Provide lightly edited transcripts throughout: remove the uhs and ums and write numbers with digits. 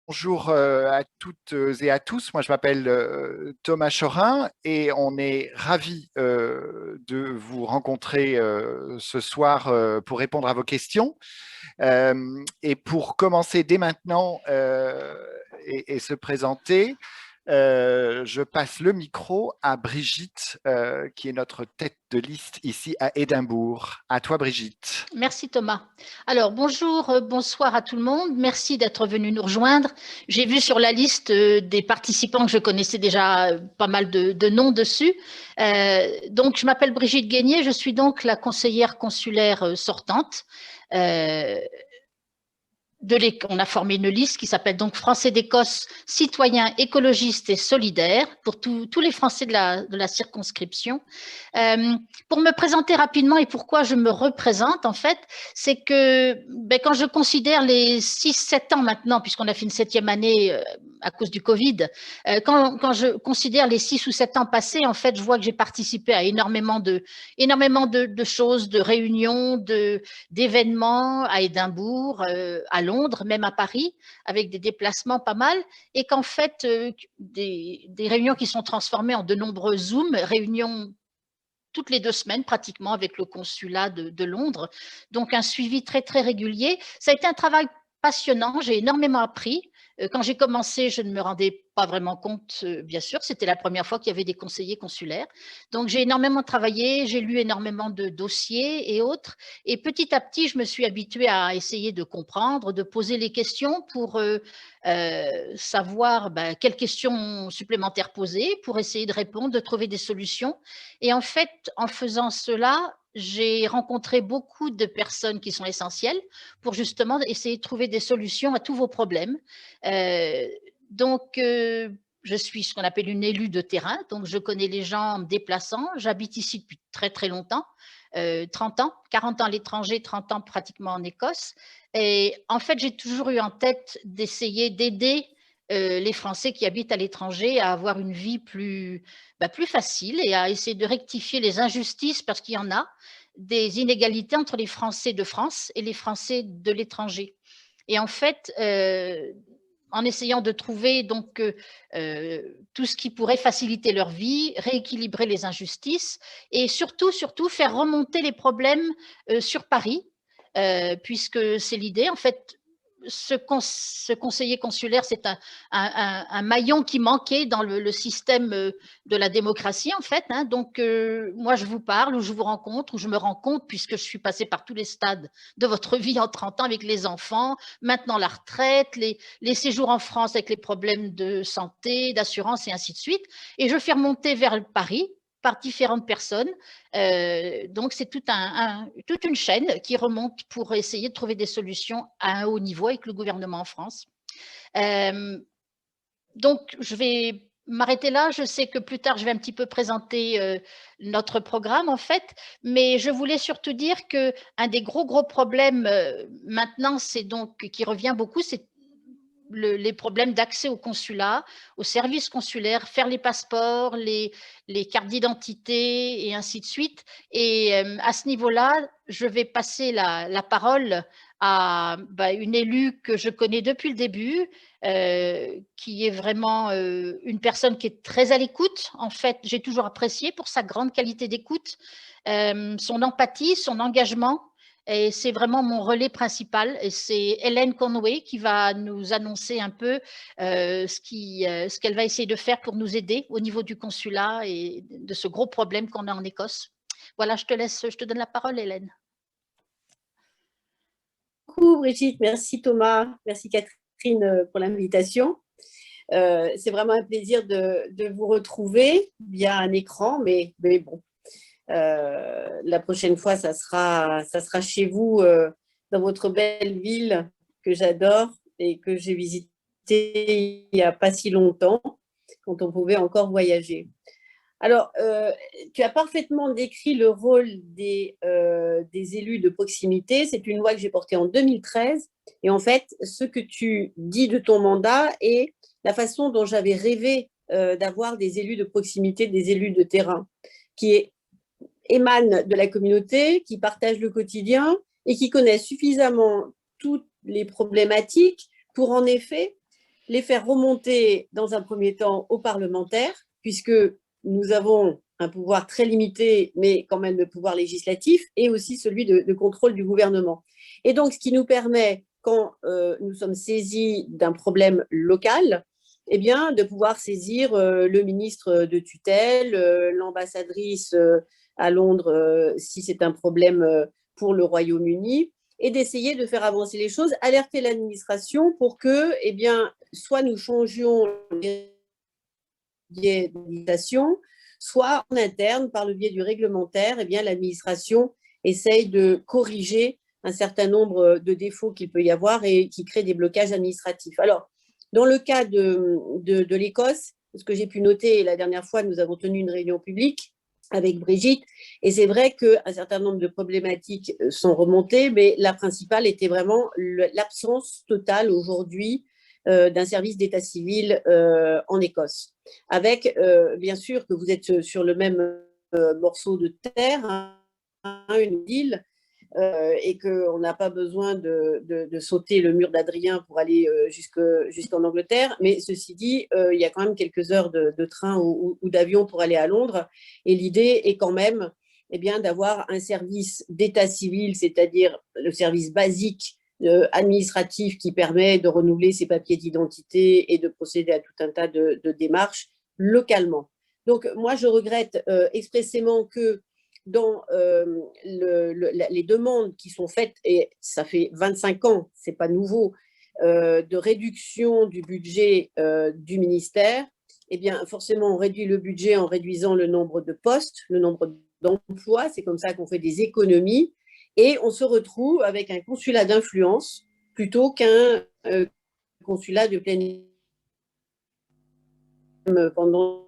Bonjour à toutes et à tous. Moi, je m'appelle Thomas Chorin et on est ravis de vous rencontrer ce soir pour répondre à vos questions. Et pour commencer dès maintenant et se présenter, je passe le micro à Brigitte, qui est notre tête de liste ici à Édimbourg. À toi, Brigitte. Merci Thomas. Alors bonjour, bonsoir à tout le monde. Merci d'être venu nous rejoindre. J'ai vu sur la liste des participants que je connaissais déjà pas mal de noms dessus. Donc je m'appelle Brigitte Guénier, je suis donc la conseillère consulaire sortante. On a formé une liste qui s'appelle donc Français d'Écosse, citoyens, écologistes et solidaires pour tous les Français de la circonscription. Pour me présenter rapidement et pourquoi je me représente, en fait, c'est que quand je considère les 6-7 ans maintenant, puisqu'on a fait une 7e année à cause du Covid, quand je considère les 6 ou 7 ans passés, en fait, je vois que j'ai participé à énormément de choses, de réunions, d'événements à Édimbourg, à Londres, même à Paris, avec des déplacements pas mal, et qu'en fait, des réunions qui sont transformées en de nombreux Zooms, réunions toutes les 2 semaines pratiquement avec le consulat de Londres, donc un suivi très, très régulier. Ça a été un travail passionnant, j'ai énormément appris. Quand j'ai commencé, je ne me rendais pas vraiment compte, bien sûr, c'était la première fois qu'il y avait des conseillers consulaires. Donc j'ai énormément travaillé, j'ai lu énormément de dossiers et autres, et petit à petit, je me suis habituée à essayer de comprendre, de poser les questions pour savoir quelles questions supplémentaires poser, pour essayer de répondre, de trouver des solutions. Et en fait, en faisant cela, j'ai rencontré beaucoup de personnes qui sont essentielles pour justement essayer de trouver des solutions à tous vos problèmes. Euh, donc, je suis ce qu'on appelle une élue de terrain, donc je connais les gens en me déplaçant. J'habite ici depuis très très longtemps, 30 ans, 40 ans à l'étranger, 30 ans pratiquement en Écosse. Et en fait, j'ai toujours eu en tête d'essayer d'aider les Français qui habitent à l'étranger à avoir une vie plus facile et à essayer de rectifier les injustices, parce qu'il y en a, des inégalités entre les Français de France et les Français de l'étranger. Et en fait, en essayant de trouver donc tout ce qui pourrait faciliter leur vie, rééquilibrer les injustices et surtout faire remonter les problèmes sur Paris, puisque c'est l'idée. En fait, ce conseiller consulaire, c'est un maillon qui manquait dans le système de la démocratie, en fait. Hein. Donc, moi, je vous parle, ou je vous rencontre, ou je me rends compte, puisque je suis passée par tous les stades de votre vie en 30 ans avec les enfants, maintenant la retraite, les séjours en France avec les problèmes de santé, d'assurance et ainsi de suite. Et je fais remonter vers Paris par différentes personnes. Donc, c'est toute une chaîne qui remonte pour essayer de trouver des solutions à un haut niveau avec le gouvernement en France. Donc, je vais m'arrêter là. Je sais que plus tard, je vais un petit peu présenter notre programme, en fait, mais je voulais surtout dire qu'un des gros problèmes maintenant, c'est donc qui revient beaucoup, c'est les problèmes d'accès au consulat, aux services consulaires, faire les passeports, les cartes d'identité et ainsi de suite. Et à ce niveau-là, je vais passer la parole à une élue que je connais depuis le début, qui est vraiment une personne qui est très à l'écoute. En fait, j'ai toujours apprécié pour sa grande qualité d'écoute, son empathie, son engagement. Et c'est vraiment mon relais principal. Et c'est Hélène Conway qui va nous annoncer un peu ce qu'elle va essayer de faire pour nous aider au niveau du consulat et de ce gros problème qu'on a en Écosse. Voilà, je te donne la parole, Hélène. Beaucoup, Brigitte. Merci, Thomas. Merci, Catherine, pour l'invitation. C'est vraiment un plaisir de vous retrouver via un écran, mais bon, la prochaine fois, ça sera chez vous, dans votre belle ville que j'adore et que j'ai visitée il n'y a pas si longtemps, quand on pouvait encore voyager. Alors, tu as parfaitement décrit le rôle des élus de proximité. C'est une loi que j'ai portée en 2013. Et en fait, ce que tu dis de ton mandat est la façon dont j'avais rêvé d'avoir des élus de proximité, des élus de terrain, qui émanent de la communauté, qui partagent le quotidien et qui connaissent suffisamment toutes les problématiques pour, en effet, les faire remonter dans un premier temps aux parlementaires, puisque nous avons un pouvoir très limité, mais quand même le pouvoir législatif, et aussi celui de contrôle du gouvernement. Et donc, ce qui nous permet, quand nous sommes saisis d'un problème local, eh bien, de pouvoir saisir le ministre de tutelle, l'ambassadrice à Londres, si c'est un problème pour le Royaume-Uni, et d'essayer de faire avancer les choses, alerter l'administration pour que, eh bien, soit nous changions les biais d'habilitation, soit en interne, par le biais du réglementaire, eh bien, l'administration essaye de corriger un certain nombre de défauts qu'il peut y avoir et qui créent des blocages administratifs. Alors, dans le cas de l'Écosse, ce que j'ai pu noter la dernière fois, nous avons tenu une réunion publique avec Brigitte, et c'est vrai qu'un certain nombre de problématiques sont remontées, mais la principale était vraiment l'absence totale aujourd'hui d'un service d'état civil en Écosse. Avec, bien sûr, que vous êtes sur le même morceau de terre, hein, une île, et qu'on n'a pas besoin de sauter le mur d'Adrien pour aller jusqu'en Angleterre. Mais ceci dit, il y a quand même quelques heures de train ou d'avion pour aller à Londres. Et l'idée est quand même eh bien, d'avoir un service d'état civil, c'est-à-dire le service basique administratif qui permet de renouveler ses papiers d'identité et de procéder à tout un tas de démarches localement. Donc, moi, je regrette expressément que dans les demandes qui sont faites, et ça fait 25 ans, ce n'est pas nouveau, de réduction du budget du ministère, eh bien, forcément, on réduit le budget en réduisant le nombre de postes, le nombre d'emplois, c'est comme ça qu'on fait des économies, et on se retrouve avec un consulat d'influence plutôt qu'un consulat de pleine pendant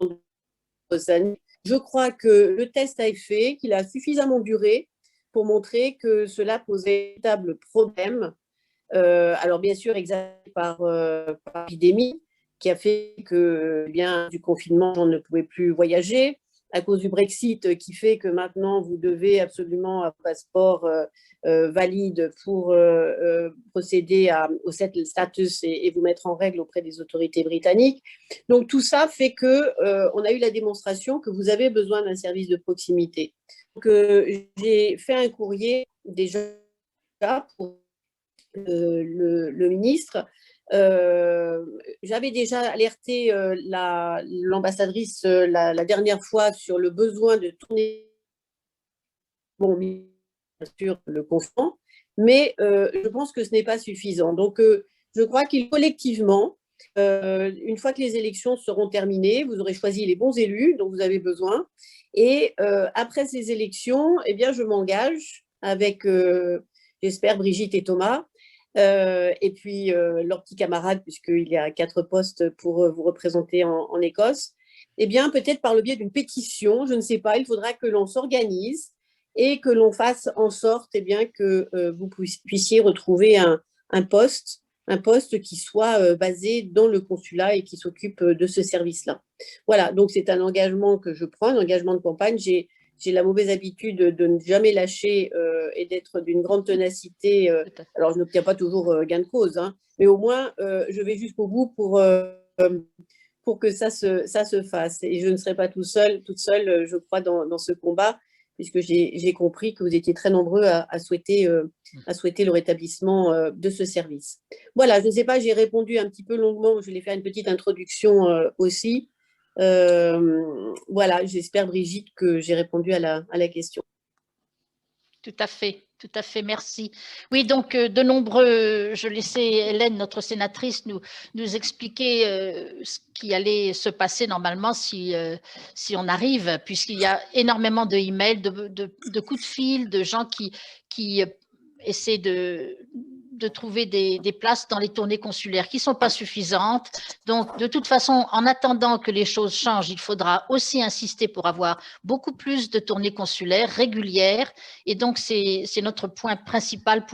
des années. Je crois que le test a été fait, qu'il a suffisamment duré pour montrer que cela posait un véritable problème. Alors bien sûr, exacerbé par l'épidémie, qui a fait que bien du confinement, on ne pouvait plus voyager, à cause du Brexit, qui fait que maintenant, vous devez absolument un passeport valide pour procéder au settled status et vous mettre en règle auprès des autorités britanniques. Donc, tout ça fait qu'on a eu la démonstration que vous avez besoin d'un service de proximité. Donc, j'ai fait un courrier déjà pour le ministre. J'avais déjà alerté l'ambassadrice la dernière fois sur le besoin de tourner, bon, bien sûr, le confinement, mais je pense que ce n'est pas suffisant. Donc, je crois qu'il collectivement, une fois que les élections seront terminées, vous aurez choisi les bons élus dont vous avez besoin, et après ces élections, eh bien, je m'engage avec, j'espère, Brigitte et Thomas, et puis leurs petits camarades, puisqu'il y a 4 postes pour vous représenter en Écosse, eh bien, peut-être par le biais d'une pétition, je ne sais pas, il faudra que l'on s'organise et que l'on fasse en sorte eh bien, que vous puissiez retrouver un poste qui soit basé dans le consulat et qui s'occupe de ce service-là. Voilà, donc c'est un engagement que je prends, un engagement de campagne. J'ai la mauvaise habitude de ne jamais lâcher et d'être d'une grande ténacité. Alors, je n'obtiens pas toujours gain de cause, hein, mais au moins, je vais jusqu'au bout pour que ça se fasse. Et je ne serai pas toute seule, je crois, dans ce combat, puisque j'ai compris que vous étiez très nombreux à souhaiter le rétablissement de ce service. Voilà, je ne sais pas, j'ai répondu un petit peu longuement, je voulais faire une petite introduction aussi. Voilà, j'espère, Brigitte, que j'ai répondu à la question. Tout à fait, merci. Oui, donc de nombreux, je laissais Hélène, notre sénatrice, nous expliquer ce qui allait se passer normalement si on arrive, puisqu'il y a énormément de emails, de coups de fil, de gens qui essaient de trouver des places dans les tournées consulaires qui ne sont pas suffisantes. Donc, de toute façon, en attendant que les choses changent, il faudra aussi insister pour avoir beaucoup plus de tournées consulaires régulières. Et donc, c'est notre point principal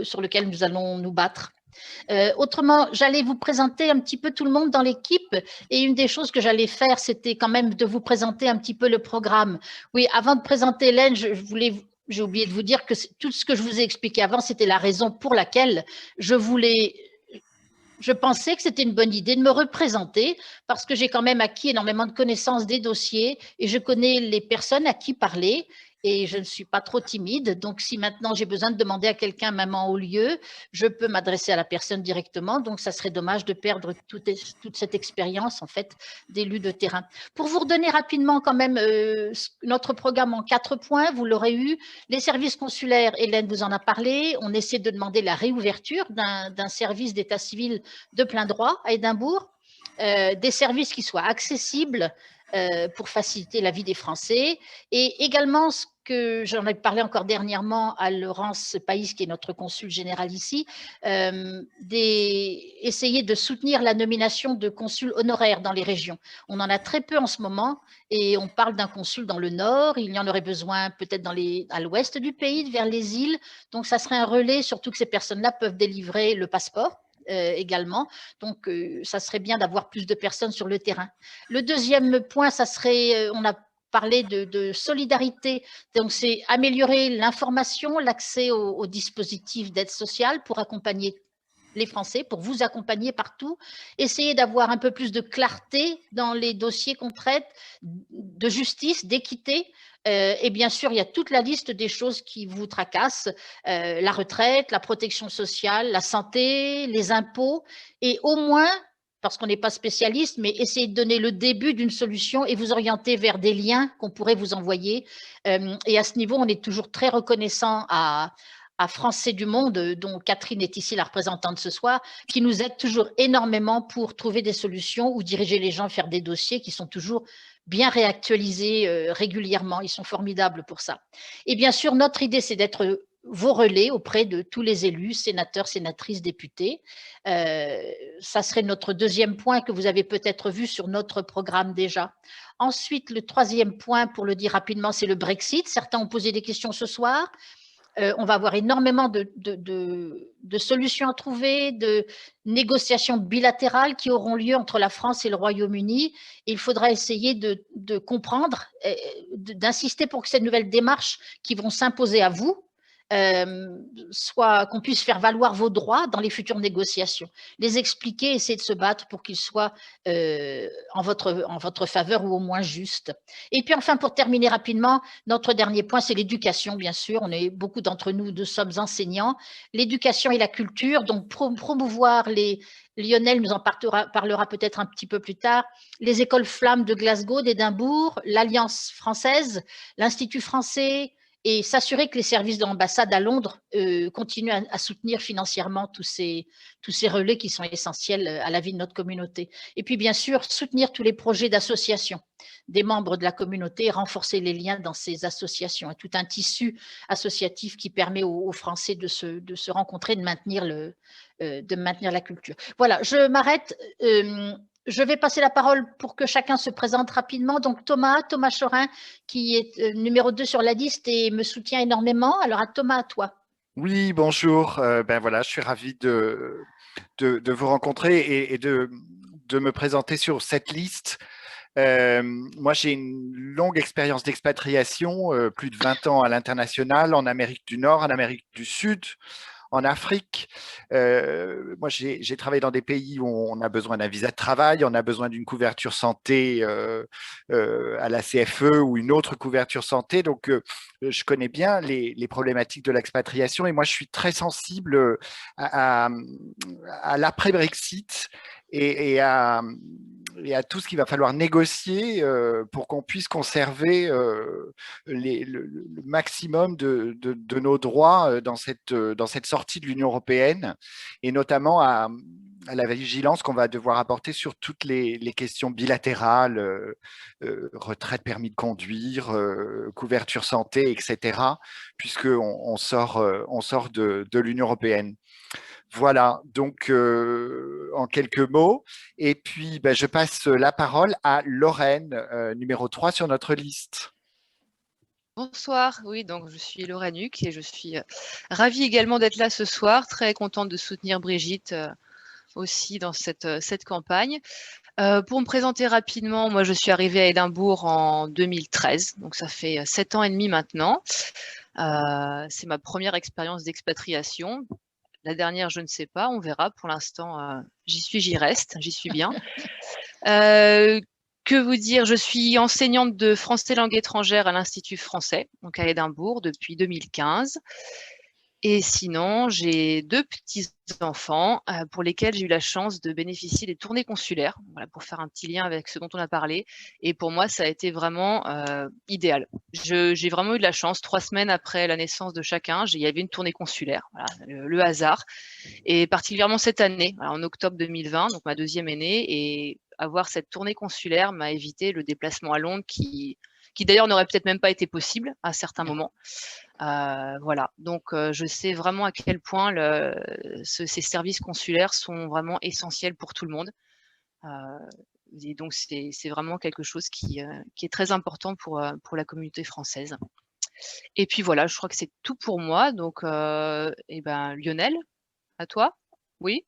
sur lequel nous allons nous battre. Autrement, j'allais vous présenter un petit peu tout le monde dans l'équipe, et une des choses que j'allais faire, c'était quand même de vous présenter un petit peu le programme. Oui, avant de présenter Hélène, j'ai oublié de vous dire que tout ce que je vous ai expliqué avant, c'était la raison pour laquelle je voulais je pensais que c'était une bonne idée de me représenter parce que j'ai quand même acquis énormément de connaissances des dossiers et je connais les personnes à qui parler et je ne suis pas trop timide. Donc, si maintenant j'ai besoin de demander à quelqu'un, même en haut lieu, je peux m'adresser à la personne directement. Donc, ça serait dommage de perdre toute cette expérience, en fait, d'élu de terrain. Pour vous redonner rapidement quand même notre programme en 4 points, vous l'aurez eu. Les services consulaires, Hélène vous en a parlé. On essaie de demander la réouverture d'un service d'état civil de plein droit à Édimbourg, des services qui soient accessibles pour faciliter la vie des Français. Et également, ce que j'en ai parlé encore dernièrement à Laurence Païs, qui est notre consul général ici, essayer de soutenir la nomination de consuls honoraires dans les régions. On en a très peu en ce moment et on parle d'un consul dans le nord. Il y en aurait besoin peut-être à l'ouest du pays, vers les îles. Donc, ça serait un relais, surtout que ces personnes-là peuvent délivrer le passeport. Également. Donc, ça serait bien d'avoir plus de personnes sur le terrain. Le deuxième point, ça serait, on a parlé de solidarité. Donc, c'est améliorer l'information, l'accès aux dispositifs d'aide sociale pour accompagner les Français, pour vous accompagner partout. Essayer d'avoir un peu plus de clarté dans les dossiers qu'on traite, de justice, d'équité. Et bien sûr, il y a toute la liste des choses qui vous tracassent, la retraite, la protection sociale, la santé, les impôts, et au moins, parce qu'on n'est pas spécialiste, mais essayer de donner le début d'une solution et vous orienter vers des liens qu'on pourrait vous envoyer. Et à ce niveau, on est toujours très reconnaissant à Français du Monde, dont Catherine est ici la représentante ce soir, qui nous aide toujours énormément pour trouver des solutions ou diriger les gens vers des dossiers qui sont toujours bien réactualisés régulièrement. Ils sont formidables pour ça. Et bien sûr, notre idée, c'est d'être vos relais auprès de tous les élus, sénateurs, sénatrices, députés. Ça serait notre deuxième point que vous avez peut-être vu sur notre programme déjà. Ensuite, le troisième point, pour le dire rapidement, c'est le Brexit. Certains ont posé des questions ce soir. On va avoir énormément de solutions à trouver, de négociations bilatérales qui auront lieu entre la France et le Royaume-Uni. Il faudra essayer de comprendre, d'insister pour que ces nouvelles démarches qui vont s'imposer à vous, soit qu'on puisse faire valoir vos droits dans les futures négociations, les expliquer, essayer de se battre pour qu'ils soient en votre faveur ou au moins justes. Et puis enfin, pour terminer rapidement, notre dernier point, c'est l'éducation, bien sûr. Beaucoup d'entre nous sommes enseignants. L'éducation et la culture, donc promouvoir Lionel nous en parlera peut-être un petit peu plus tard, les écoles flammes de Glasgow, d'Édimbourg, l'Alliance française, l'Institut français, et s'assurer que les services de l'ambassade à Londres continuent à soutenir financièrement tous ces relais qui sont essentiels à la vie de notre communauté. Et puis, bien sûr, soutenir tous les projets d'association des membres de la communauté et renforcer les liens dans ces associations, tout un tissu associatif qui permet aux Français de se rencontrer, de maintenir la culture. Voilà, je m'arrête. Je vais passer la parole pour que chacun se présente rapidement. Donc Thomas Chorin, qui est numéro 2 sur la liste et me soutient énormément. Alors à Thomas, à toi. Oui, bonjour. Ben voilà, je suis ravi de vous rencontrer et de me présenter sur cette liste. Moi, j'ai une longue expérience d'expatriation, plus de 20 ans à l'international, en Amérique du Nord, en Amérique du Sud, en Afrique. Moi, j'ai travaillé dans des pays où on a besoin d'un visa de travail, on a besoin d'une couverture santé à la CFE ou une autre couverture santé. Donc, je connais bien les problématiques de l'expatriation et moi, je suis très sensible à l'après-Brexit et à tout ce qu'il va falloir négocier pour qu'on puisse conserver le maximum de nos droits dans cette sortie de l'Union européenne, et notamment à la vigilance qu'on va devoir apporter sur toutes les questions bilatérales, retraite, permis de conduire, couverture santé, etc., puisqu'on sort de l'Union européenne. Voilà, donc en quelques mots. Et puis, je passe la parole à Lorraine, numéro 3 sur notre liste. Bonsoir, oui, donc je suis Lorraine Huc et je suis ravie également d'être là ce soir, très contente de soutenir Brigitte aussi dans cette campagne. Pour me présenter rapidement, moi je suis arrivée à Édimbourg en 2013, donc ça fait 7 ans et demi maintenant. C'est ma première expérience d'expatriation. La dernière, je ne sais pas, on verra. Pour l'instant, j'y suis, j'y reste, j'y suis bien. Que vous dire? Je suis enseignante de français langue étrangère à l'Institut français, donc à Édimbourg, depuis 2015. Et sinon, j'ai 2 petits-enfants pour lesquels j'ai eu la chance de bénéficier des tournées consulaires, voilà, pour faire un petit lien avec ce dont on a parlé. Et pour moi, ça a été vraiment idéal. J'ai vraiment eu de la chance. 3 semaines après la naissance de chacun, il y avait une tournée consulaire, voilà, le hasard. Et particulièrement cette année, voilà, en octobre 2020, donc ma deuxième aînée, et avoir cette tournée consulaire m'a évité le déplacement à Londres qui d'ailleurs n'aurait peut-être même pas été possible à certains moments. Voilà, donc je sais vraiment à quel point ces services consulaires sont vraiment essentiels pour tout le monde. Et donc c'est vraiment quelque chose qui est très important pour la communauté française. Et puis voilà, je crois que c'est tout pour moi. Donc, eh ben, Lionel, à toi? Oui?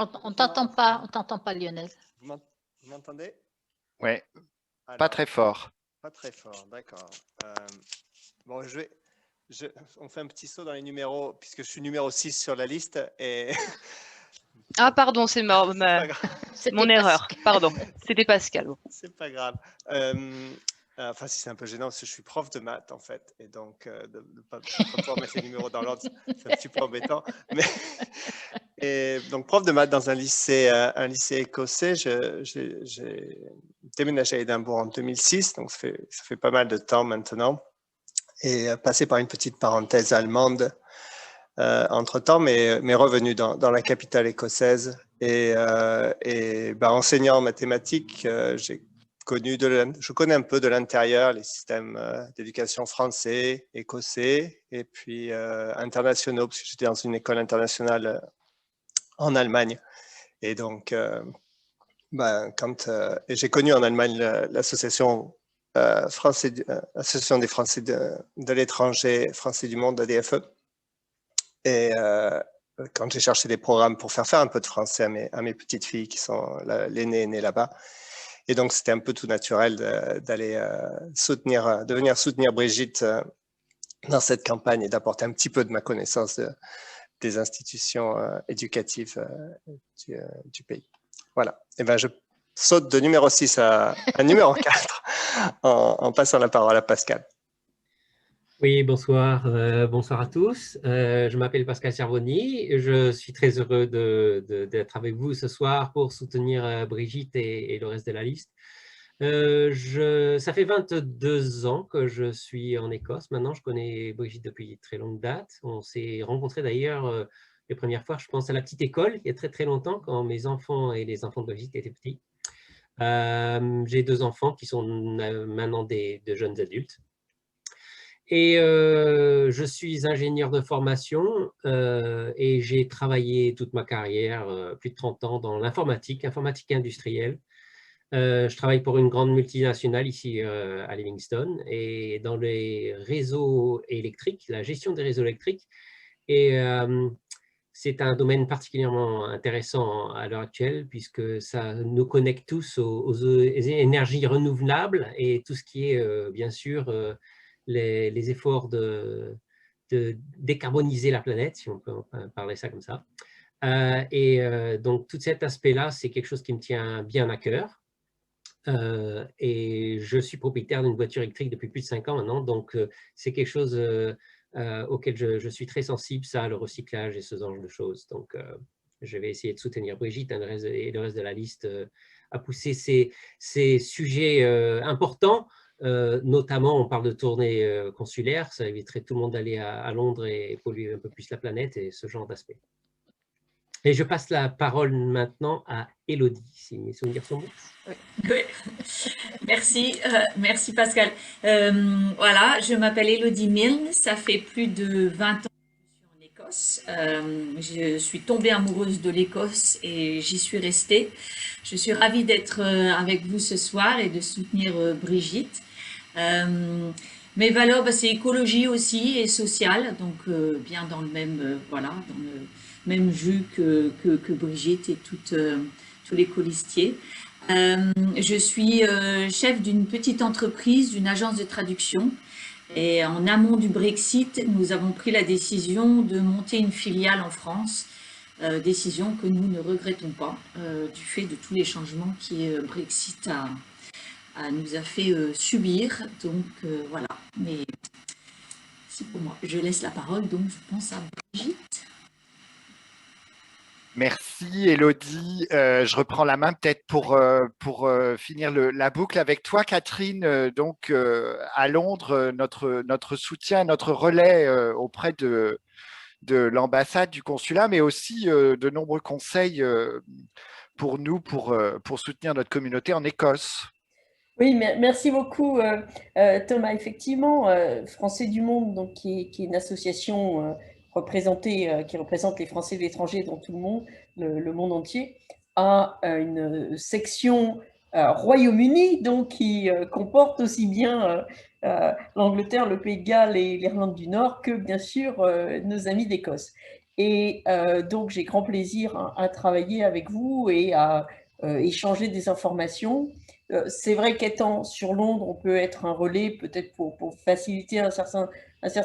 On t'entend pas, Lionel. Vous m'entendez? Ouais, pas Alors, très fort. pas très fort, d'accord. Bon, on fait un petit saut dans les numéros, puisque je suis numéro 6 sur la liste. Et Ah, pardon, c'est c'est pas grave. mon erreur. Pardon, c'était Pascal. Bon. C'est pas grave. Enfin, si c'est un peu gênant, parce que je suis prof de maths, en fait. Et donc, de ne pas pouvoir mettre les numéros dans l'ordre, c'est un petit peu embêtant. Et donc, prof de maths dans un lycée écossais. J'ai déménagé à Édimbourg en 2006, donc ça fait pas mal de temps maintenant. Et passé par une petite parenthèse allemande entre-temps, mais revenu dans la capitale écossaise. Et enseignant en mathématiques, je connais un peu de l'intérieur les systèmes d'éducation français, écossais, et puis internationaux, parce que j'étais dans une école internationale en Allemagne. Et donc, et j'ai connu en Allemagne l'association Association des Français de l'étranger, Français du monde, ADFE. Et quand j'ai cherché des programmes pour faire un peu de français à mes petites filles qui sont l'aînée est née là-bas. Et donc, c'était un peu tout naturel d'aller de venir soutenir Brigitte dans cette campagne et d'apporter un petit peu de ma connaissance des institutions éducatives du pays. Voilà. Et ben, je saute de numéro 6 à numéro 4 en passant la parole à Pascal. Oui, bonsoir, bonsoir à tous. Je m'appelle Pascal Cervoni. Je suis très heureux d'être avec vous ce soir pour soutenir Brigitte et le reste de la liste. Ça fait 22 ans que je suis en Écosse. Maintenant, je connais Brigitte depuis très longue date. On s'est rencontrés d'ailleurs les premières fois, je pense, à la petite école, il y a très très longtemps, quand mes enfants et les enfants de Brigitte étaient petits. J'ai 2 enfants qui sont maintenant de jeunes adultes. Et je suis ingénieur de formation et j'ai travaillé toute ma carrière, plus de 30 ans, dans l'informatique industrielle. Je travaille pour une grande multinationale ici à Livingston et dans les réseaux électriques, la gestion des réseaux électriques. Et c'est un domaine particulièrement intéressant à l'heure actuelle puisque ça nous connecte tous aux énergies renouvelables et tout ce qui est bien sûr les efforts de décarboniser la planète, si on peut parler ça comme ça. Donc tout cet aspect-là, c'est quelque chose qui me tient bien à cœur. Et je suis propriétaire d'une voiture électrique depuis plus de 5 ans maintenant, donc c'est quelque chose auquel je suis très sensible, ça, le recyclage et ce genre de choses. Donc je vais essayer de soutenir Brigitte et le reste de la liste à pousser ces sujets importants. Notamment, on parle de tournée consulaire, ça éviterait tout le monde d'aller à Londres et polluer un peu plus la planète et ce genre d'aspect. Et je passe la parole maintenant à Élodie, si mes souvenirs sont bons. Oui. Merci Pascal. Voilà, je m'appelle Élodie Milne, ça fait plus de 20 ans que je suis en Écosse. Je suis tombée amoureuse de l'Écosse et j'y suis restée. Je suis ravie d'être avec vous ce soir et de soutenir Brigitte. Mes valeurs, c'est écologie aussi et sociale, donc bien dans le même, voilà, dans le même jus que Brigitte et tous les colistiers. Je suis chef d'une petite entreprise, d'une agence de traduction Et en amont du Brexit, nous avons pris la décision de monter une filiale en France, décision que nous ne regrettons pas du fait de tous les changements que Brexit nous a fait subir. Donc voilà, mais c'est pour moi. Je laisse la parole, donc je pense à Brigitte. Merci Elodie. Je reprends la main peut-être pour finir la boucle avec toi, Catherine. Donc à Londres, notre soutien, notre relais auprès de l'ambassade, du consulat, mais aussi de nombreux conseils pour nous, pour soutenir notre communauté en Écosse. Oui, merci beaucoup Thomas. Effectivement, Français du Monde, donc, qui est une association qui représente les Français de l'étranger dans tout le monde, le monde entier, a une section Royaume-Uni, donc qui comporte aussi bien l'Angleterre, le Pays de Galles et l'Irlande du Nord que bien sûr nos amis d'Écosse. Et donc j'ai grand plaisir à travailler avec vous et à échanger des informations. C'est vrai qu'étant sur Londres, on peut être un relais peut-être pour faciliter un certain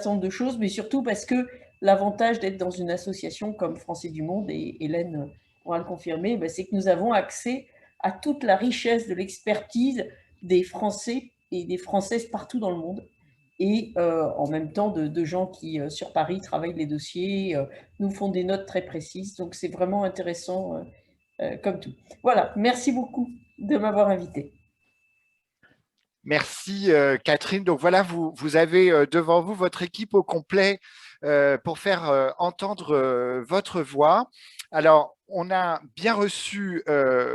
nombre de choses, mais surtout parce que l'avantage d'être dans une association comme Français du Monde, et Hélène pourra le confirmer, c'est que nous avons accès à toute la richesse de l'expertise des Français et des Françaises partout dans le monde, et en même temps de gens qui, sur Paris, travaillent les dossiers, nous font des notes très précises, donc c'est vraiment intéressant comme tout. Voilà, merci beaucoup de m'avoir invité. Merci Catherine. Donc voilà, vous avez devant vous votre équipe au complet pour faire entendre votre voix. Alors, on a bien reçu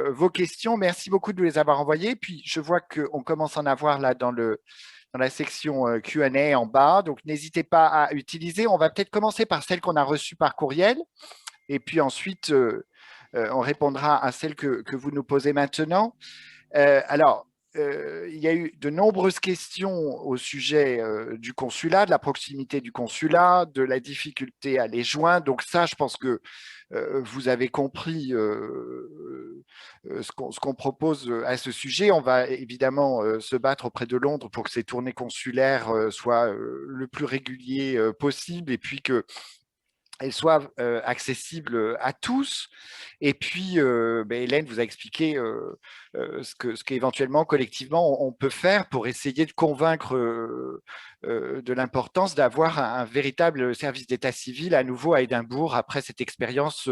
vos questions. Merci beaucoup de nous les avoir envoyées. Puis, je vois qu'on commence à en avoir là dans la section Q&A en bas. Donc, n'hésitez pas à utiliser. On va peut-être commencer par celles qu'on a reçues par courriel. Et puis ensuite, on répondra à celles que vous nous posez maintenant. Alors, il y a eu de nombreuses questions au sujet du consulat, de la proximité du consulat, de la difficulté à les joindre. Donc ça, je pense que vous avez compris ce qu'on propose à ce sujet. On va évidemment se battre auprès de Londres pour que ces tournées consulaires soient le plus réguliers possible, et puis que elles soient accessibles à tous. Et puis, Hélène vous a expliqué ce qu'éventuellement, collectivement, on peut faire pour essayer de convaincre de l'importance d'avoir un véritable service d'état civil à nouveau à Édimbourg après cette expérience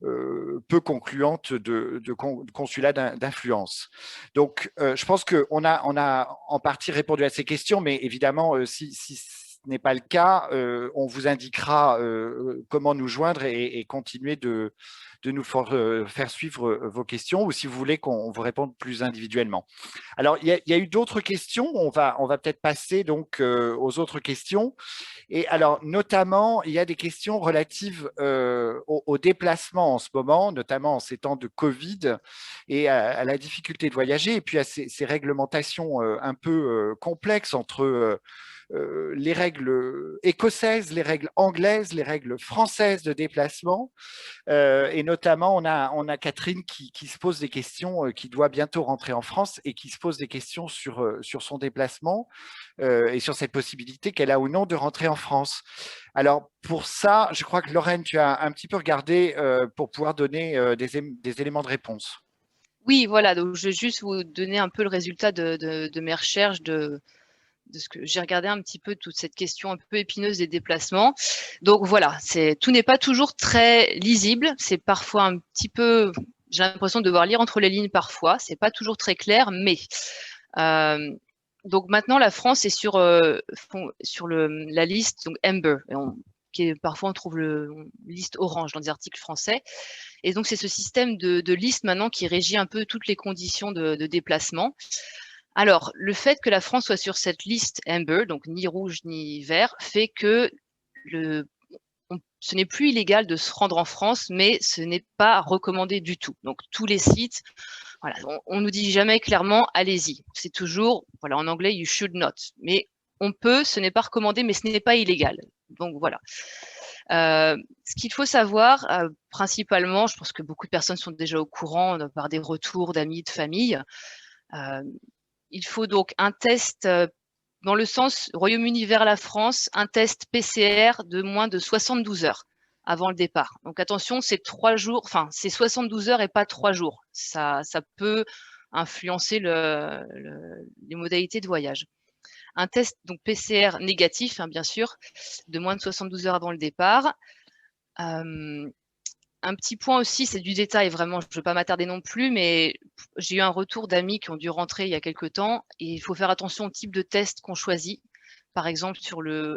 peu concluante de consulat d'influence. Donc, je pense qu'on a en partie répondu à ces questions, mais évidemment, si ce n'est pas le cas, on vous indiquera comment nous joindre et continuer de nous faire suivre vos questions, ou si vous voulez qu'on vous réponde plus individuellement. Alors, il y a eu d'autres questions. On va peut-être passer donc aux autres questions. Et alors, notamment, il y a des questions relatives au déplacement en ce moment, notamment en ces temps de Covid, et à la difficulté de voyager, et puis à ces réglementations un peu complexes entre les règles écossaises, les règles anglaises, les règles françaises de déplacement. Et notamment, on a Catherine qui se pose des questions, qui doit bientôt rentrer en France et qui se pose des questions sur son déplacement et sur cette possibilité qu'elle a ou non de rentrer en France. Alors, pour ça, je crois que Lorraine, tu as un petit peu regardé pour pouvoir donner des éléments de réponse. Oui, voilà. Donc, je vais juste vous donner un peu le résultat de mes recherches, de ce que j'ai regardé un petit peu toute cette question un peu épineuse des déplacements. Donc voilà, tout n'est pas toujours très lisible. C'est parfois un petit peu, j'ai l'impression de devoir lire entre les lignes parfois. C'est pas toujours très clair, mais donc maintenant la France est sur la liste donc Amber, parfois on trouve liste orange dans des articles français. Et donc c'est ce système de liste maintenant qui régit un peu toutes les conditions de déplacement. Alors, le fait que la France soit sur cette liste Amber, donc ni rouge ni vert, fait que ce n'est plus illégal de se rendre en France, mais ce n'est pas recommandé du tout. Donc, tous les sites, voilà, on nous dit jamais clairement, allez-y. C'est toujours, voilà, en anglais, you should not. Mais on peut, ce n'est pas recommandé, mais ce n'est pas illégal. Donc, voilà. Ce qu'il faut savoir, principalement, je pense que beaucoup de personnes sont déjà au courant par des retours d'amis, de famille. Il faut donc un test dans le sens Royaume-Uni vers la France, un test PCR de moins de 72 heures avant le départ. Donc attention, c'est 3 jours, enfin c'est 72 heures et pas 3 jours. Ça peut influencer les modalités de voyage. Un test donc PCR négatif, hein, bien sûr, de moins de 72 heures avant le départ. Un petit point aussi, c'est du détail, vraiment, je ne veux pas m'attarder non plus, mais j'ai eu un retour d'amis qui ont dû rentrer il y a quelques temps, et il faut faire attention au type de test qu'on choisit. Par exemple,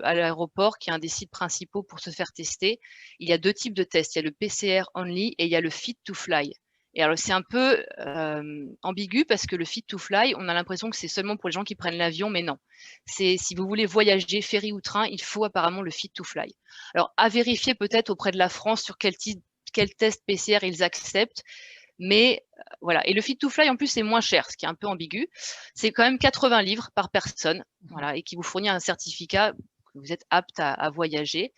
à l'aéroport, qui est un des sites principaux pour se faire tester, il y a 2 types de tests. Il y a le PCR only et il y a le fit to fly. Et alors, c'est un peu ambigu parce que le fit to fly, on a l'impression que c'est seulement pour les gens qui prennent l'avion, mais non. Si vous voulez voyager, ferry ou train, il faut apparemment le fit to fly. Alors, à vérifier peut-être auprès de la France sur quel test PCR ils acceptent. Mais voilà. Et le fit to fly, en plus, c'est moins cher, ce qui est un peu ambigu. C'est quand même 80 livres par personne, voilà, et qui vous fournit un certificat que vous êtes apte à voyager.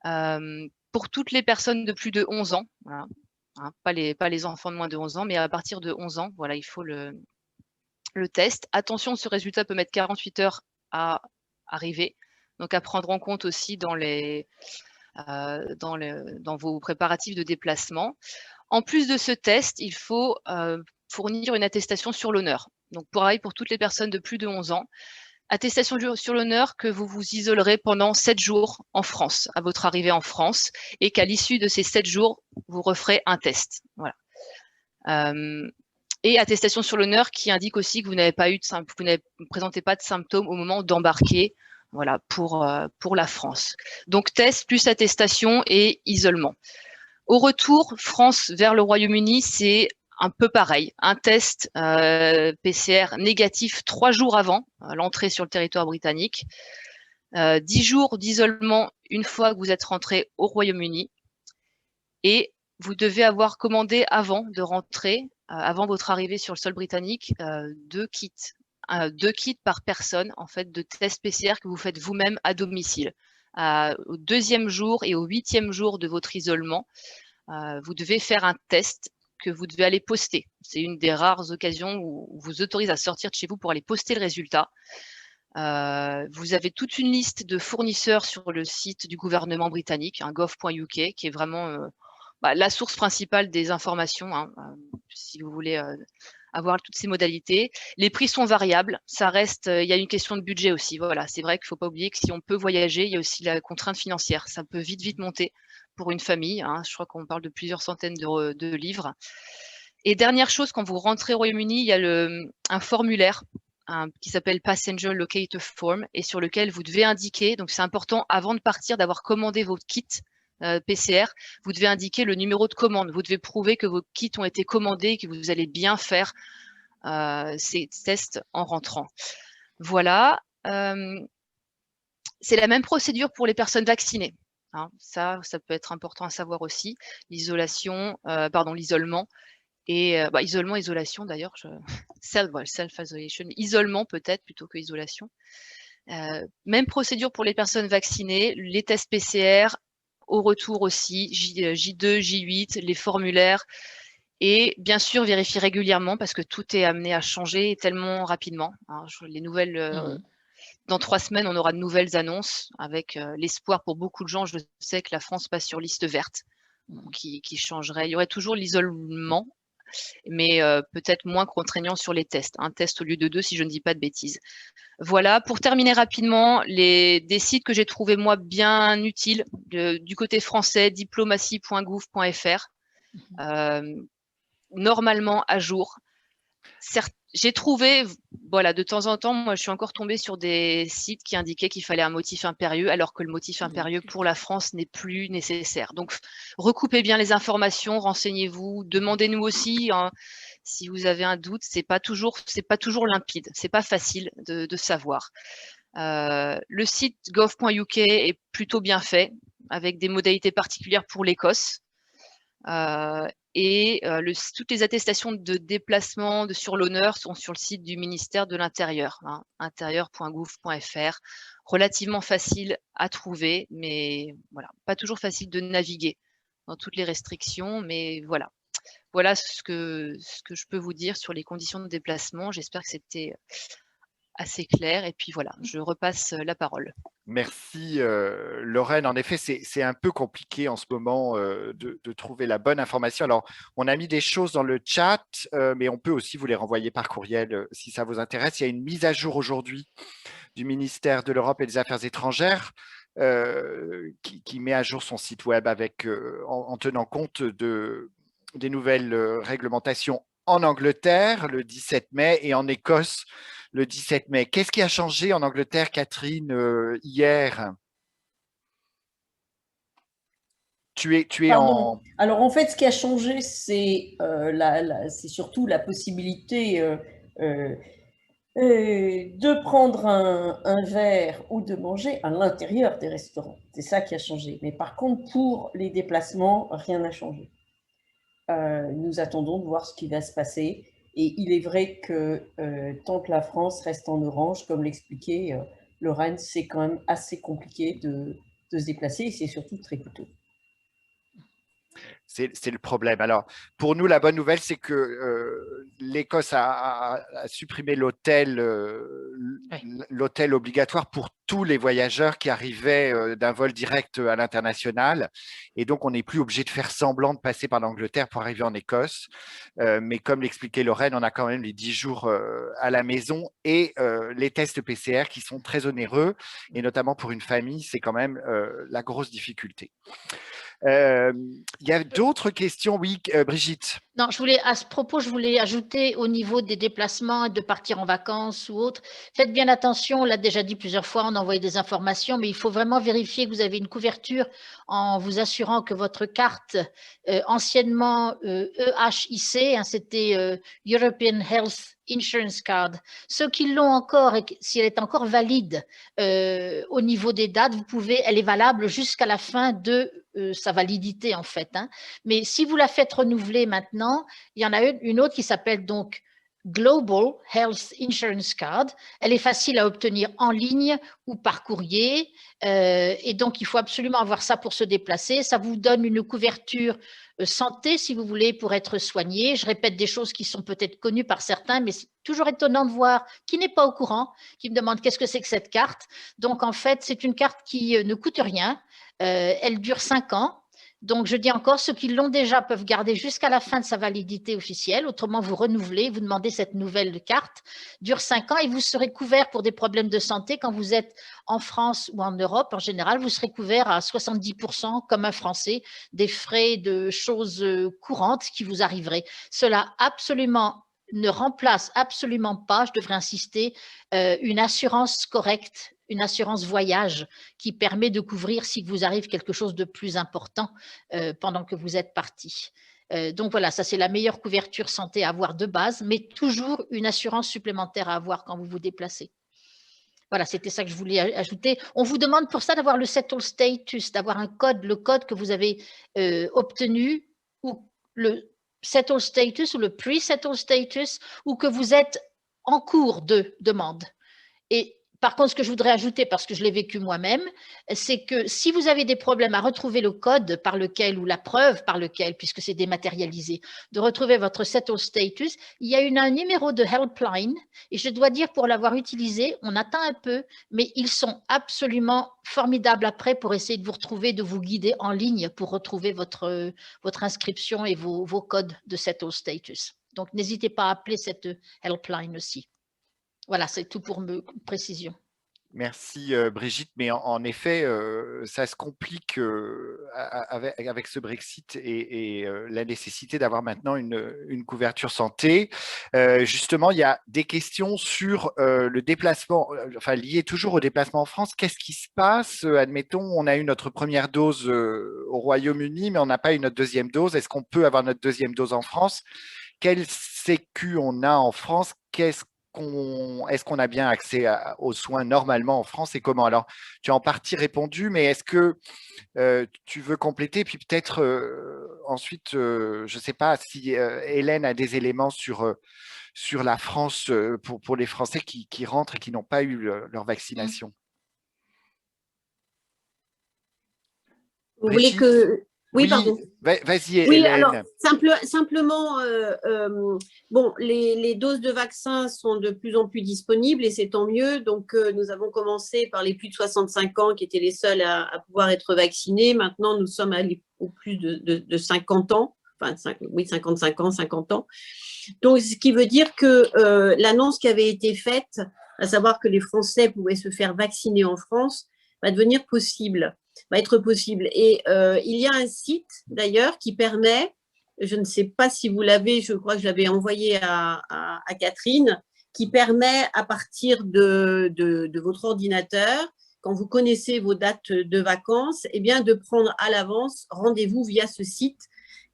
Pour toutes les personnes de plus de 11 ans, voilà, hein, pas les enfants de moins de 11 ans, mais à partir de 11 ans, voilà, il faut le test. Attention, ce résultat peut mettre 48 heures à arriver. Donc, à prendre en compte aussi dans vos préparatifs de déplacement. En plus de ce test, il faut fournir une attestation sur l'honneur. Donc, pareil pour toutes les personnes de plus de 11 ans. Attestation sur l'honneur que vous vous isolerez pendant 7 jours en France, à votre arrivée en France, et qu'à l'issue de ces 7 jours, vous referez un test. Voilà. Et attestation sur l'honneur qui indique aussi que vous ne présentez pas de symptômes au moment d'embarquer, voilà, pour la France. Donc, test plus attestation et isolement. Au retour, France vers le Royaume-Uni, c'est un peu pareil. Un test PCR négatif 3 jours avant l'entrée sur le territoire britannique. 10 jours d'isolement une fois que vous êtes rentré au Royaume-Uni. Et vous devez avoir commandé avant de rentrer, avant votre arrivée sur le sol britannique, 2 kits. 2 kits par personne, en fait, de tests PCR que vous faites vous-même à domicile. Au 2e jour et au 8e jour de votre isolement, vous devez faire un test que vous devez aller poster. C'est une des rares occasions où on vous autorise à sortir de chez vous pour aller poster le résultat. Vous avez toute une liste de fournisseurs sur le site du gouvernement britannique, gov.uk, qui est vraiment la source principale des informations, hein, si vous voulez avoir toutes ces modalités. Les prix sont variables, ça reste, il y a une question de budget aussi. Voilà, c'est vrai qu'il ne faut pas oublier que si on peut voyager, il y a aussi la contrainte financière. Ça peut vite monter pour une famille, hein. Je crois qu'on parle de plusieurs centaines de livres. Et dernière chose, quand vous rentrez au Royaume-Uni, il y a un formulaire qui s'appelle Passenger Locator Form et sur lequel vous devez indiquer, donc c'est important avant de partir d'avoir commandé votre kit PCR, vous devez indiquer le numéro de commande. Vous devez prouver que vos kits ont été commandés et que vous allez bien faire ces tests en rentrant. Voilà. C'est la même procédure pour les personnes vaccinées. Hein. Ça peut être important à savoir aussi. L'isolation, l'isolement. Et isolement, isolation d'ailleurs, self-isolation, isolement peut-être plutôt que isolation. Même procédure pour les personnes vaccinées, les tests PCR, au retour aussi, J2, J8, les formulaires, et bien sûr vérifier régulièrement parce que tout est amené à changer tellement rapidement. Hein. Les nouvelles, dans 3 semaines, on aura de nouvelles annonces avec l'espoir pour beaucoup de gens. Je sais que la France passe sur liste verte, qui changerait. Il y aurait toujours l'isolement, mais peut-être moins contraignant sur les tests. Un test au lieu de 2, si je ne dis pas de bêtises. Voilà, pour terminer rapidement, des sites que j'ai trouvés moi bien utiles, du côté français, diplomatie.gouv.fr, normalement à jour. J'ai trouvé, voilà, de temps en temps, moi je suis encore tombée sur des sites qui indiquaient qu'il fallait un motif impérieux, alors que le motif impérieux pour la France n'est plus nécessaire. Donc, recoupez bien les informations, renseignez-vous, demandez-nous aussi, hein, si vous avez un doute, c'est pas toujours limpide, c'est pas facile de savoir. Le site gov.uk est plutôt bien fait, avec des modalités particulières pour l'Écosse. Et toutes les attestations de déplacement sur l'honneur sont sur le site du ministère de l'Intérieur, hein, intérieur.gouv.fr. Relativement facile à trouver, mais voilà, pas toujours facile de naviguer dans toutes les restrictions, mais voilà. Voilà ce que je peux vous dire sur les conditions de déplacement. J'espère que c'était assez clair. Et puis voilà, je repasse la parole. Merci Lorraine. En effet, c'est un peu compliqué en ce moment de trouver la bonne information. Alors, on a mis des choses dans le chat, mais on peut aussi vous les renvoyer par courriel si ça vous intéresse. Il y a une mise à jour aujourd'hui du ministère de l'Europe et des Affaires étrangères qui met à jour son site web avec, en tenant compte des nouvelles réglementations en Angleterre le 17 mai et en Écosse le 17 mai. Qu'est-ce qui a changé en Angleterre, Catherine, hier? Tu es Pardon. en… Alors, en fait, ce qui a changé, c'est surtout la possibilité de prendre un verre ou de manger à l'intérieur des restaurants. C'est ça qui a changé. Mais par contre, pour les déplacements, rien n'a changé. Nous attendons de voir ce qui va se passer. Et il est vrai que tant que la France reste en orange, comme l'expliquait Lorraine, c'est quand même assez compliqué de se déplacer et c'est surtout très coûteux. C'est le problème. Alors, pour nous, la bonne nouvelle, c'est que l'Écosse a supprimé l'hôtel obligatoire pour tous les voyageurs qui arrivaient d'un vol direct à l'international. Et donc, on n'est plus obligé de faire semblant de passer par l'Angleterre pour arriver en Écosse. Mais comme l'expliquait Lorraine, on a quand même les 10 jours à la maison et les tests PCR qui sont très onéreux. Et notamment pour une famille, c'est quand même la grosse difficulté. Il y a d'autres questions, oui, Brigitte. Non, à ce propos, je voulais ajouter au niveau des déplacements, de partir en vacances ou autre, faites bien attention, on l'a déjà dit plusieurs fois, on a envoyé des informations, mais il faut vraiment vérifier que vous avez une couverture en vous assurant que votre carte, anciennement EHIC, hein, c'était European Health Insurance Card, ceux qui l'ont encore et si elle est encore valide au niveau des dates, elle est valable jusqu'à la fin de sa validité en fait. Hein. Mais si vous la faites renouveler maintenant, il y en a une autre qui s'appelle donc Global Health Insurance Card. Elle est facile à obtenir en ligne ou par courrier. Et donc, il faut absolument avoir ça pour se déplacer. Ça vous donne une couverture santé, si vous voulez, pour être soigné. Je répète des choses qui sont peut-être connues par certains, mais c'est toujours étonnant de voir qui n'est pas au courant, qui me demande qu'est-ce que c'est que cette carte. Donc, en fait, c'est une carte qui ne coûte rien. Elle dure 5 ans. Donc, je dis encore, ceux qui l'ont déjà peuvent garder jusqu'à la fin de sa validité officielle. Autrement, vous renouvelez, vous demandez cette nouvelle carte, dure 5 ans et vous serez couvert pour des problèmes de santé. Quand vous êtes en France ou en Europe, en général, vous serez couvert à 70% comme un Français des frais de choses courantes qui vous arriveraient. Cela absolument ne remplace absolument pas, je devrais insister, une assurance correcte, une assurance voyage qui permet de couvrir si vous arrive quelque chose de plus important pendant que vous êtes parti. Donc voilà, ça c'est la meilleure couverture santé à avoir de base, mais toujours une assurance supplémentaire à avoir quand vous vous déplacez. Voilà, c'était ça que je voulais ajouter. On vous demande pour ça d'avoir le settle status, d'avoir un code, le code que vous avez obtenu ou le settle status ou le pre-settle status ou que vous êtes en cours de demande. Et par contre, ce que je voudrais ajouter, parce que je l'ai vécu moi-même, c'est que si vous avez des problèmes à retrouver le code par lequel ou la preuve par lequel, puisque c'est dématérialisé, de retrouver votre settle status, il y a un numéro de helpline et je dois dire pour l'avoir utilisé, on attend un peu, mais ils sont absolument formidables après pour essayer de vous retrouver, de vous guider en ligne pour retrouver votre inscription et vos codes de settle status. Donc, n'hésitez pas à appeler cette helpline aussi. Voilà, c'est tout pour précision. Merci Brigitte, mais en effet, ça se complique avec ce Brexit et la nécessité d'avoir maintenant une couverture santé. Justement, il y a des questions sur le déplacement, enfin liées toujours au déplacement en France. Qu'est-ce qui se passe? Admettons, on a eu notre première dose au Royaume-Uni, mais on n'a pas eu notre deuxième dose. Est-ce qu'on peut avoir notre deuxième dose en France? Quelle sécu on a en France? Est-ce qu'on a bien accès aux soins normalement en France et comment? Alors, tu as en partie répondu, mais est-ce que tu veux compléter? Puis peut-être ensuite, je ne sais pas si Hélène a des éléments sur la France pour les Français qui rentrent et qui n'ont pas eu leur vaccination. Vous voulez que… Oui, pardon. Vas-y, Oui, Hélène. alors simplement, bon, les doses de vaccins sont de plus en plus disponibles et c'est tant mieux. Donc, nous avons commencé par les plus de 65 ans qui étaient les seuls à pouvoir être vaccinés. Maintenant, nous sommes au plus de 50 ans, enfin, oui, 55 ans, 50 ans. Donc, ce qui veut dire que l'annonce qui avait été faite, à savoir que les Français pouvaient se faire vacciner en France, va devenir possible. Va être possible. Et il y a un site d'ailleurs qui permet, je ne sais pas si vous l'avez, je crois que je l'avais envoyé à Catherine, qui permet à partir de votre ordinateur, quand vous connaissez vos dates de vacances, eh bien de prendre à l'avance rendez-vous via ce site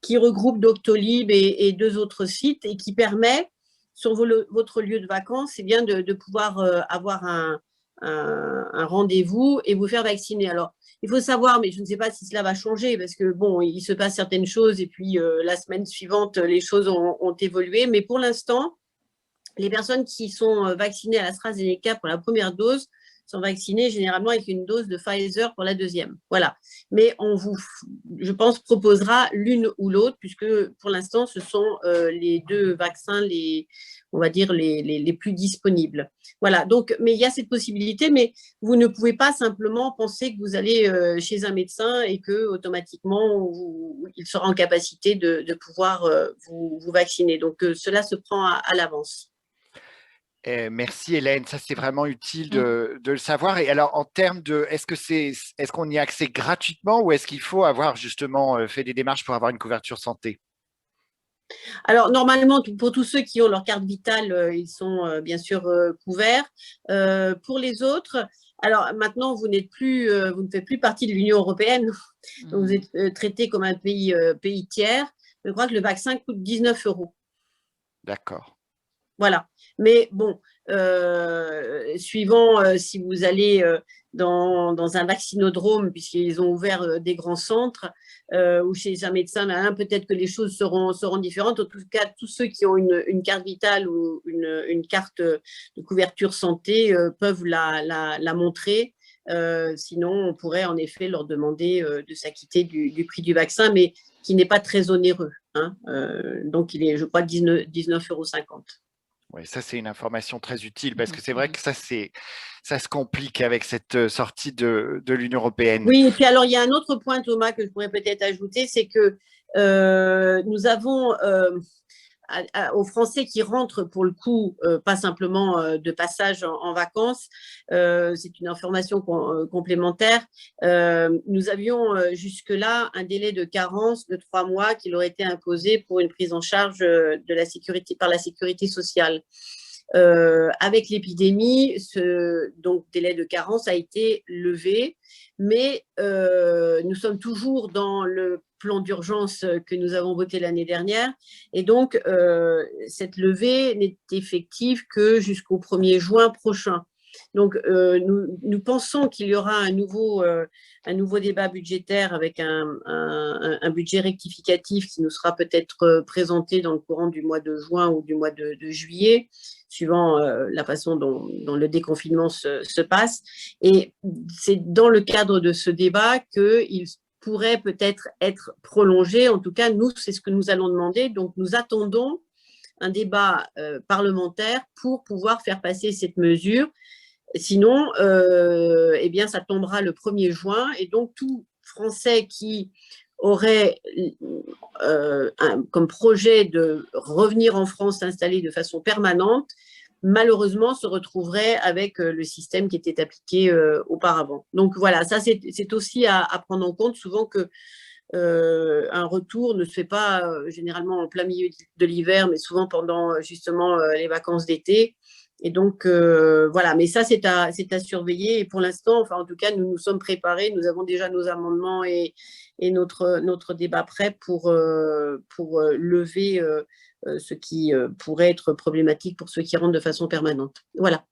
qui regroupe Doctolib et 2 autres sites et qui permet sur votre lieu de vacances eh bien de pouvoir avoir un rendez-vous et vous faire vacciner. Alors, il faut savoir, mais je ne sais pas si cela va changer parce que bon, il se passe certaines choses et puis la semaine suivante, les choses ont évolué. Mais pour l'instant, les personnes qui sont vaccinées à l'AstraZeneca pour la première dose sont vaccinées généralement avec une dose de Pfizer pour la deuxième. Voilà. Mais on vous, je pense, proposera l'une ou l'autre puisque pour l'instant, ce sont les 2 vaccins, on va dire, les plus disponibles. Voilà. Donc, mais il y a cette possibilité, mais vous ne pouvez pas simplement penser que vous allez chez un médecin et que automatiquement, il sera en capacité de pouvoir vous vacciner. Donc, cela se prend à l'avance. Merci Hélène, ça c'est vraiment utile de le savoir. Et alors en termes de, est-ce qu'on y a accès gratuitement ou est-ce qu'il faut avoir justement fait des démarches pour avoir une couverture santé? Alors normalement, pour tous ceux qui ont leur carte vitale, ils sont bien sûr couverts. Pour les autres, alors maintenant vous n'êtes plus, vous ne faites plus partie de l'Union européenne, donc vous êtes traité comme un pays tiers. Je crois que le vaccin coûte 19 €. D'accord. Voilà. Mais bon, suivant si vous allez dans un vaccinodrome, puisqu'ils ont ouvert des grands centres, ou chez un médecin, peut-être que les choses seront différentes. En tout cas, tous ceux qui ont une carte vitale ou une carte de couverture santé peuvent la montrer. Sinon, on pourrait en effet leur demander de s'acquitter du prix du vaccin, mais qui n'est pas très onéreux. Hein. Donc, il est, je crois, 19,50 €. Oui, ça c'est une information très utile parce que c'est vrai que ça se complique avec cette sortie de l'Union européenne. Oui, et puis alors il y a un autre point, Thomas, que je pourrais peut-être ajouter, c'est que nous avons aux Français qui rentrent pour le coup, pas simplement de passage en vacances, c'est une information complémentaire. Nous avions jusque-là un délai de carence de 3 mois qui leur était imposé pour une prise en charge par la sécurité sociale. Avec l'épidémie, ce délai de carence a été levé, mais nous sommes toujours dans le plan d'urgence que nous avons voté l'année dernière. Et donc, cette levée n'est effective que jusqu'au 1er juin prochain. Donc, nous pensons qu'il y aura un nouveau débat budgétaire avec un budget rectificatif qui nous sera peut-être présenté dans le courant du mois de juin ou du mois de juillet, suivant la façon dont le déconfinement se passe. Et c'est dans le cadre de ce débat qu'il pourrait peut-être être prolongé. En tout cas, nous, c'est ce que nous allons demander. Donc, nous attendons un débat parlementaire pour pouvoir faire passer cette mesure. Sinon, eh bien, ça tombera le 1er juin et donc tout Français qui aurait comme projet de revenir en France s'installer de façon permanente, malheureusement se retrouverait avec le système qui était appliqué auparavant. Donc voilà, ça c'est aussi à prendre en compte, souvent que un retour ne se fait pas généralement en plein milieu de l'hiver, mais souvent pendant justement les vacances d'été. Et donc, voilà, mais ça, c'est à surveiller. Et pour l'instant, enfin, en tout cas, nous nous sommes préparés. Nous avons déjà nos amendements et notre débat prêt pour lever ce qui pourrait être problématique pour ceux qui rentrent de façon permanente. Voilà.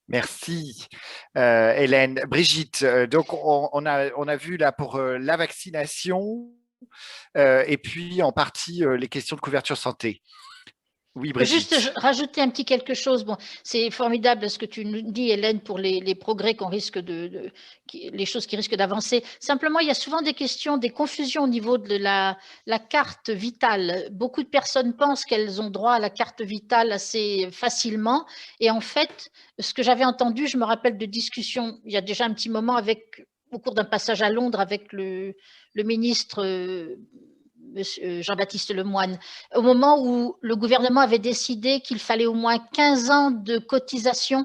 Merci, Hélène. Brigitte, donc on a vu là pour la vaccination et puis en partie les questions de couverture santé. Oui, Brigitte. Juste rajouter un petit quelque chose. Bon, c'est formidable ce que tu nous dis, Hélène, pour les progrès qu'on risque les choses qui risquent d'avancer. Simplement, il y a souvent des questions, des confusions au niveau de la carte vitale. Beaucoup de personnes pensent qu'elles ont droit à la carte vitale assez facilement. Et en fait, ce que j'avais entendu, je me rappelle de discussions il y a déjà un petit moment au cours d'un passage à Londres avec le ministre Jean-Baptiste Lemoyne, au moment où le gouvernement avait décidé qu'il fallait au moins 15 ans de cotisation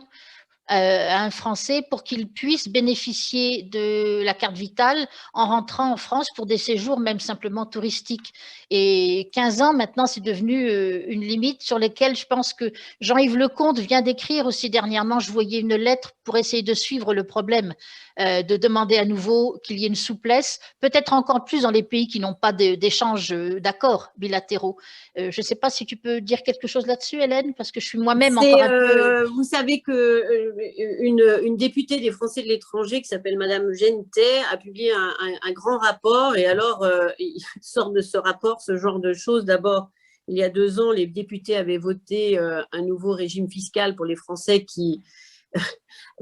à un Français pour qu'il puisse bénéficier de la carte vitale en rentrant en France pour des séjours même simplement touristiques. Et 15 ans, maintenant, c'est devenu une limite sur laquelle je pense que Jean-Yves Lecomte vient d'écrire aussi dernièrement, je voyais une lettre pour essayer de suivre le problème, de demander à nouveau qu'il y ait une souplesse, peut-être encore plus dans les pays qui n'ont pas d'échanges d'accords bilatéraux. Je ne sais pas si tu peux dire quelque chose là-dessus, Hélène, parce que je suis moi-même encore un peu… Vous savez que une députée des Français de l'étranger qui s'appelle Madame Gentet a publié un grand rapport, et alors il sort de ce rapport ce genre de choses. D'abord, il y a 2 ans, les députés avaient voté un nouveau régime fiscal pour les Français qui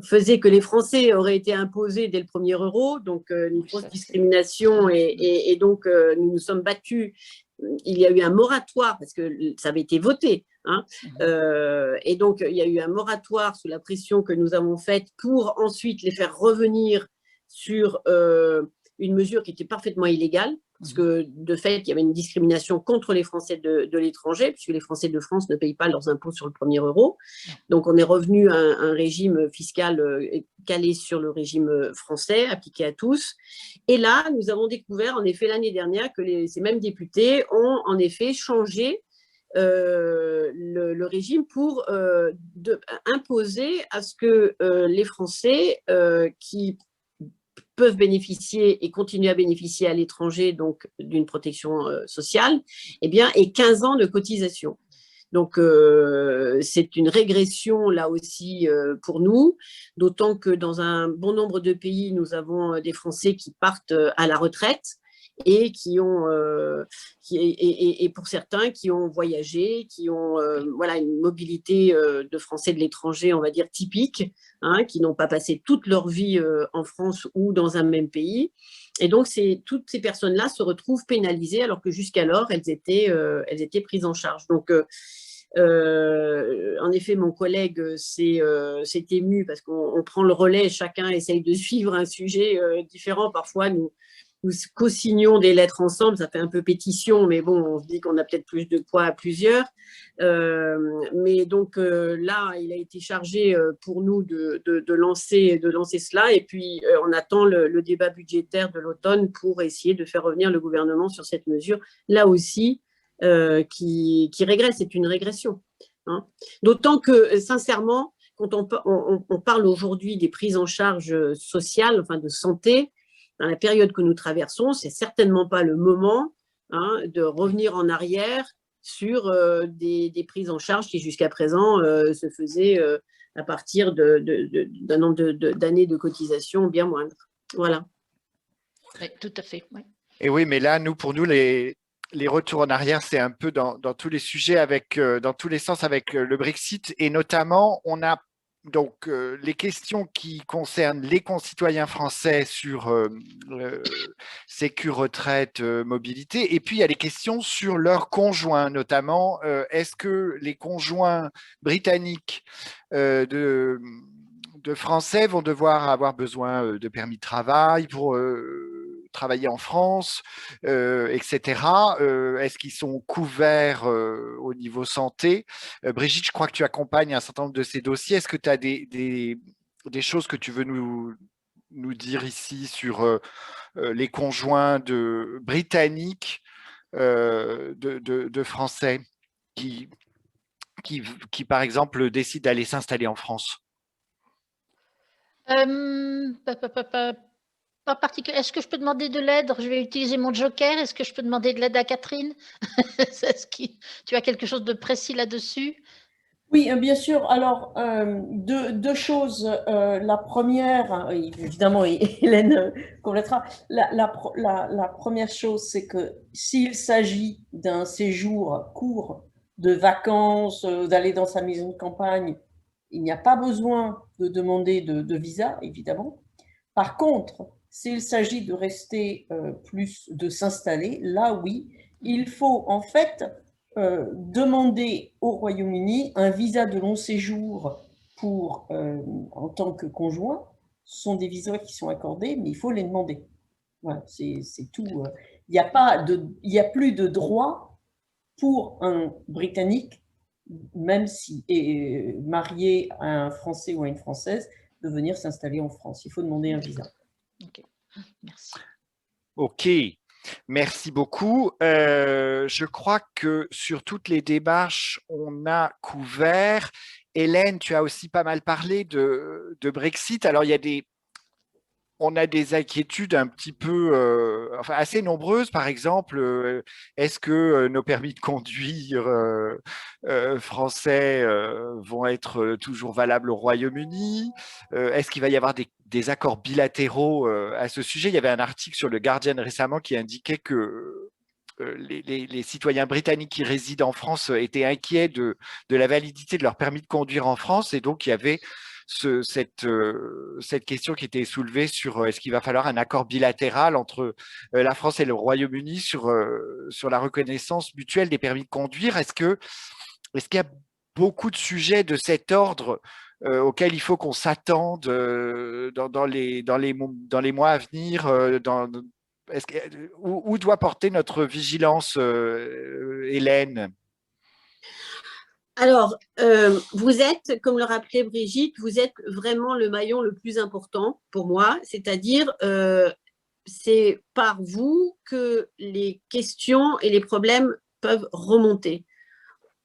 faisait que les Français auraient été imposés dès le premier euro, donc une grosse discrimination, et donc nous nous sommes battus. Il y a eu un moratoire, parce que ça avait été voté, hein, et donc il y a eu un moratoire sous la pression que nous avons faite pour ensuite les faire revenir sur une mesure qui était parfaitement illégale, parce que de fait, il y avait une discrimination contre les Français de l'étranger, puisque les Français de France ne payent pas leurs impôts sur le premier euro. Donc on est revenu à un régime fiscal calé sur le régime français, appliqué à tous. Et là, nous avons découvert, en effet, l'année dernière, que ces mêmes députés ont en effet changé le régime pour imposer à ce que les Français qui peuvent bénéficier et continuer à bénéficier à l'étranger donc d'une protection sociale, eh bien, aient 15 ans de cotisation. Donc, c'est une régression là aussi pour nous, d'autant que dans un bon nombre de pays, nous avons des Français qui partent à la retraite et qui ont, et pour certains, qui ont voyagé, qui ont voilà, une mobilité de Français de l'étranger, on va dire typique, hein, qui n'ont pas passé toute leur vie en France ou dans un même pays. Et donc, toutes ces personnes-là se retrouvent pénalisées alors que jusqu'alors, elles étaient prises en charge. Donc, en effet, mon collègue s'est ému parce qu'on prend le relais, chacun essaye de suivre un sujet différent. Parfois, nous co-signons des lettres ensemble, ça fait un peu pétition, mais bon, on se dit qu'on a peut-être plus de poids à plusieurs. Mais donc là, il a été chargé pour nous de lancer cela, et puis on attend le débat budgétaire de l'automne pour essayer de faire revenir le gouvernement sur cette mesure, là aussi, qui régresse, c'est une régression. Hein. D'autant que, sincèrement, quand on parle aujourd'hui des prises en charge sociales, enfin de santé, dans la période que nous traversons, c'est certainement pas le moment de revenir en arrière sur des prises en charge qui jusqu'à présent se faisaient à partir d'un nombre d'années de cotisation bien moindre. Voilà. Oui, tout à fait. Oui. Et oui, mais là, pour nous, les retours en arrière, c'est un peu dans tous les sujets, dans tous les sens avec le Brexit, et notamment, on a donc les questions qui concernent les concitoyens français sur sécu, retraite, mobilité, et puis il y a les questions sur leurs conjoints, notamment est-ce que les conjoints britanniques de Français vont devoir avoir besoin de permis de travail pour travailler en France, etc. Est-ce qu'ils sont couverts au niveau santé? Brigitte, je crois que tu accompagnes un certain nombre de ces dossiers. Est-ce que tu as des choses que tu veux nous dire ici sur les conjoints britanniques de Français qui, par exemple, décident d'aller s'installer en France? Pas particulier. Est-ce que je peux demander de l'aide? Je vais utiliser mon joker. Est-ce que je peux demander de l'aide à Catherine? Tu as quelque chose de précis là-dessus? Oui, bien sûr. Alors, deux choses. La première, évidemment, Hélène complétera. La première chose, c'est que s'il s'agit d'un séjour court de vacances, d'aller dans sa maison de campagne, il n'y a pas besoin de demander de visa, évidemment. Par contre, s'il s'agit de rester plus, de s'installer, là oui, il faut en fait demander au Royaume-Uni un visa de long séjour pour, en tant que conjoint. Ce sont des visas qui sont accordés, mais il faut les demander. Voilà, c'est tout. Il n'y a plus de droit pour un Britannique, même si est marié à un Français ou à une Française, de venir s'installer en France. Il faut demander un visa. Ok, merci. Ok, merci beaucoup. Je crois que sur toutes les démarches, on a couvert. Hélène, tu as aussi pas mal parlé de Brexit. Alors, on a des inquiétudes un petit peu, enfin assez nombreuses. Par exemple, est-ce que nos permis de conduire français vont être toujours valables au Royaume-Uni? Est-ce qu'il va y avoir des accords bilatéraux à ce sujet? Il y avait un article sur le Guardian récemment qui indiquait que les citoyens britanniques qui résident en France étaient inquiets de la validité de leur permis de conduire en France, et donc il y avait cette question qui était soulevée sur est-ce qu'il va falloir un accord bilatéral entre la France et le Royaume-Uni sur la reconnaissance mutuelle des permis de conduire. Est-ce qu'il y a beaucoup de sujets de cet ordre auxquels il faut qu'on s'attende dans les mois à venir où doit porter notre vigilance, Hélène? Alors, vous êtes, comme le rappelait Brigitte, vous êtes vraiment le maillon le plus important pour moi, c'est-à-dire c'est par vous que les questions et les problèmes peuvent remonter.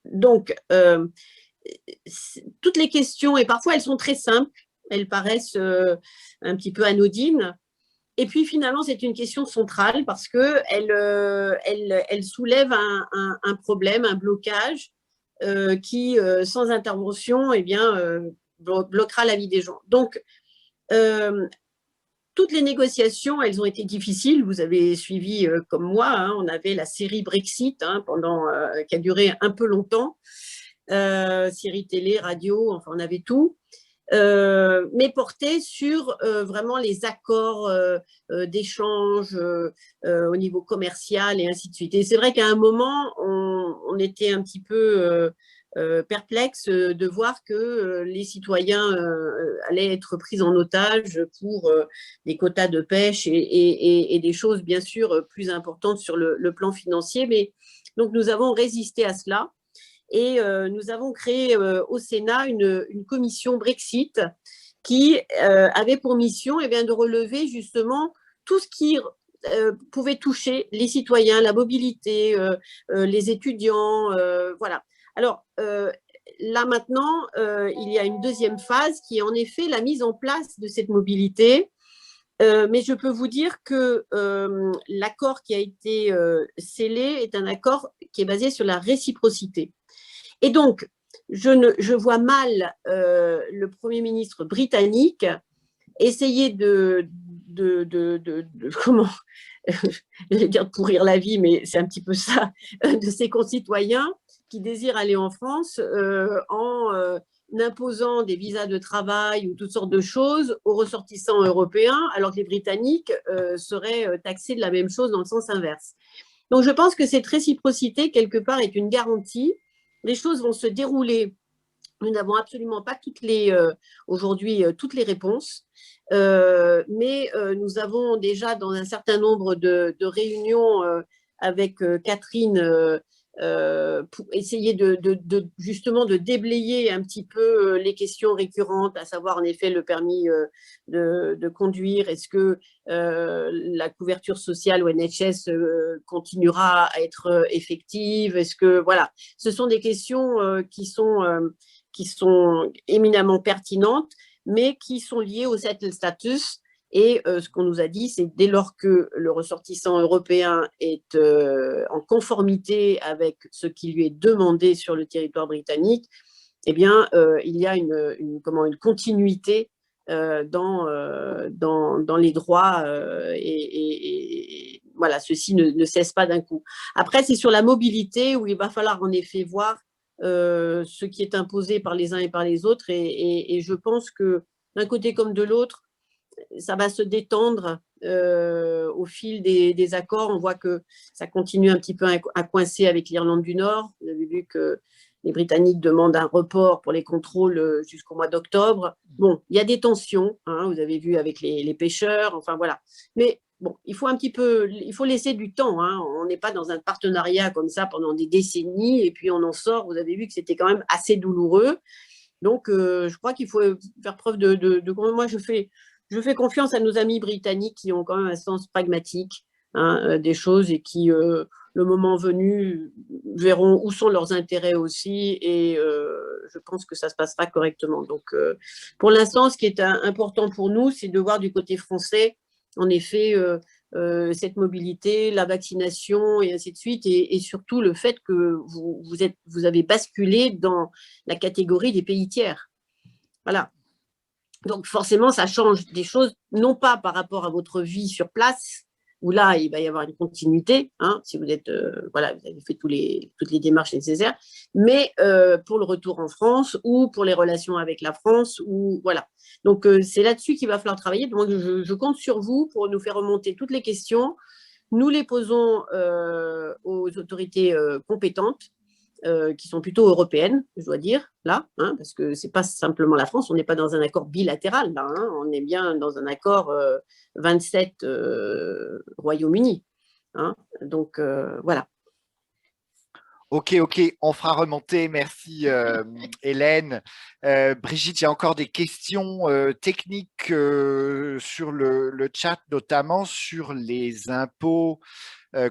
Donc, toutes les questions, et parfois elles sont très simples, elles paraissent un petit peu anodines, et puis finalement c'est une question centrale parce qu'elle soulève un problème, un blocage qui, sans intervention, eh bien, bloquera la vie des gens. Donc, toutes les négociations, elles ont été difficiles. Vous avez suivi comme moi, hein, on avait la série Brexit qui a duré un peu longtemps. Série télé, radio, enfin on avait tout. Mais porté sur vraiment les accords d'échange au niveau commercial et ainsi de suite. Et c'est vrai qu'à un moment, on était un petit peu perplexe de voir que les citoyens allaient être pris en otage pour des quotas de pêche et des choses bien sûr plus importantes sur le plan financier. Mais donc nous avons résisté à cela. Et nous avons créé au Sénat une commission Brexit qui avait pour mission de relever justement tout ce qui pouvait toucher les citoyens, la mobilité, les étudiants, voilà. Alors là maintenant, il y a une deuxième phase qui est en effet la mise en place de cette mobilité. Mais je peux vous dire que l'accord qui a été scellé est un accord qui est basé sur la réciprocité. Et donc, je vois mal le Premier ministre britannique essayer comment, je vais dire de pourrir la vie, mais c'est un petit peu ça, de ses concitoyens qui désirent aller en France en imposant des visas de travail ou toutes sortes de choses aux ressortissants européens, alors que les Britanniques seraient taxés de la même chose dans le sens inverse. Donc, je pense que cette réciprocité, quelque part, est une garantie. Les choses vont se dérouler. Nous n'avons absolument pas aujourd'hui toutes les réponses, mais nous avons déjà dans un certain nombre de réunions avec Catherine pour essayer justement de déblayer un petit peu les questions récurrentes, à savoir en effet le permis de conduire. Est-ce que la couverture sociale ou NHS continuera à être effective? Est-ce que voilà, ce sont des questions qui sont éminemment pertinentes, mais qui sont liées au settled status. Et ce qu'on nous a dit, c'est dès lors que le ressortissant européen est en conformité avec ce qui lui est demandé sur le territoire britannique, eh bien, il y a une continuité dans les droits voilà, ceci ne cesse pas d'un coup. Après, c'est sur la mobilité où il va falloir en effet voir ce qui est imposé par les uns et par les autres. Et je pense que d'un côté comme de l'autre, ça va se détendre au fil des accords. On voit que ça continue un petit peu à coincer avec l'Irlande du Nord. Vous avez vu que les Britanniques demandent un report pour les contrôles jusqu'au mois d'octobre. Bon, il y a des tensions, hein, vous avez vu avec les pêcheurs, enfin voilà. Mais bon, il faut laisser du temps. Hein. On n'est pas dans un partenariat comme ça pendant des décennies et puis on en sort. Vous avez vu que c'était quand même assez douloureux. Donc, je crois qu'il faut faire preuve de moi, je fais confiance à nos amis britanniques qui ont quand même un sens pragmatique des choses et qui, le moment venu, verront où sont leurs intérêts aussi et je pense que ça se passera correctement. Donc, pour l'instant, ce qui est important pour nous, c'est de voir du côté français, en effet, cette mobilité, la vaccination et ainsi de suite, et surtout le fait que vous avez basculé dans la catégorie des pays tiers. Voilà. Donc, forcément, ça change des choses, non pas par rapport à votre vie sur place, où là, il va y avoir une continuité, hein, si vous êtes, voilà, vous avez fait toutes les démarches nécessaires, mais pour le retour en France ou pour les relations avec la France, ou voilà. Donc, c'est là-dessus qu'il va falloir travailler. Donc, je compte sur vous pour nous faire remonter toutes les questions. Nous les posons aux autorités compétentes, qui sont plutôt européennes, je dois dire, là, hein, parce que ce n'est pas simplement la France, on n'est pas dans un accord bilatéral, là, hein, on est bien dans un accord 27 Royaume-Uni. Hein, donc, voilà. Ok, on fera remonter. Merci Hélène. Brigitte, il y a encore des questions techniques sur le chat, notamment sur les impôts.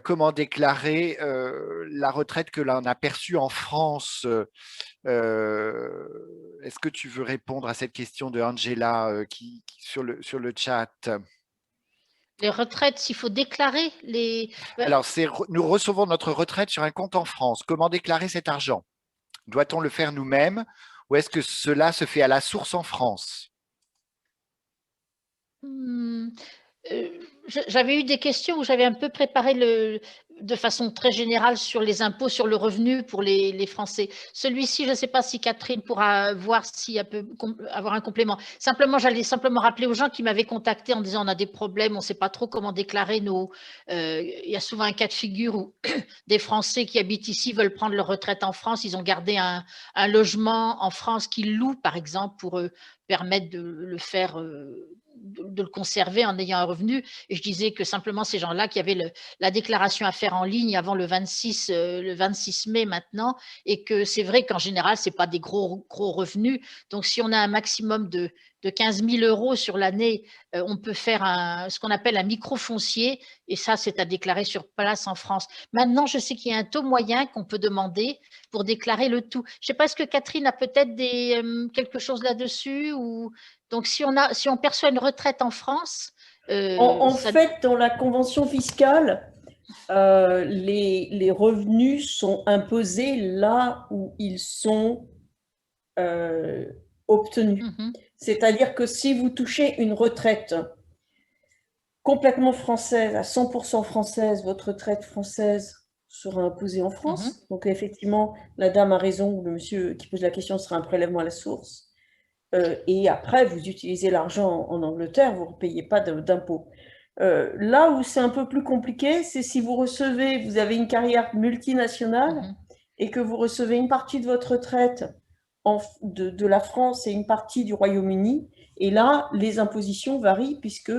Comment déclarer la retraite que l'on a perçue en France. Est-ce que tu veux répondre à cette question de Angela sur le chat? Les retraites, s'il faut déclarer les… Alors, nous recevons notre retraite sur un compte en France. Comment déclarer cet argent? Doit-on le faire nous-mêmes ou est-ce que cela se fait à la source en France? J'avais eu des questions où j'avais un peu préparé de façon très générale sur les impôts sur le revenu pour les Français. Celui-ci, je ne sais pas si Catherine pourra voir si elle peut avoir un complément. Simplement, j'allais simplement rappeler aux gens qui m'avaient contacté en disant on a des problèmes, on ne sait pas trop comment déclarer nos… il y a souvent un cas de figure où des Français qui habitent ici veulent prendre leur retraite en France. Ils ont gardé un logement en France qu'ils louent, par exemple, pour permettre de le faire… de le conserver en ayant un revenu. Et je disais que simplement ces gens-là qui avaient la déclaration à faire en ligne avant le 26 mai maintenant, et que c'est vrai qu'en général, ce n'est pas des gros revenus. Donc, si on a un maximum de 15 000 € sur l'année, on peut faire ce qu'on appelle un micro-foncier, et ça, c'est à déclarer sur place en France. Maintenant, je sais qu'il y a un taux moyen qu'on peut demander pour déclarer le tout. Je ne sais pas, est-ce que Catherine a peut-être quelque chose là-dessus ou… Donc, si on perçoit une retraite en France… En fait, dans la convention fiscale, les revenus sont imposés là où ils sont obtenus. C'est-à-dire que si vous touchez une retraite complètement française, à 100% française, votre retraite française sera imposée en France. Donc, effectivement, la dame a raison, ou le monsieur qui pose la question sera un prélèvement à la source. Et après, vous utilisez l'argent en Angleterre, vous ne payez pas d'impôts. Là où c'est un peu plus compliqué, c'est si vous avez une carrière multinationale et que vous recevez une partie de votre retraite de la France et une partie du Royaume-Uni. Et là, les impositions varient puisque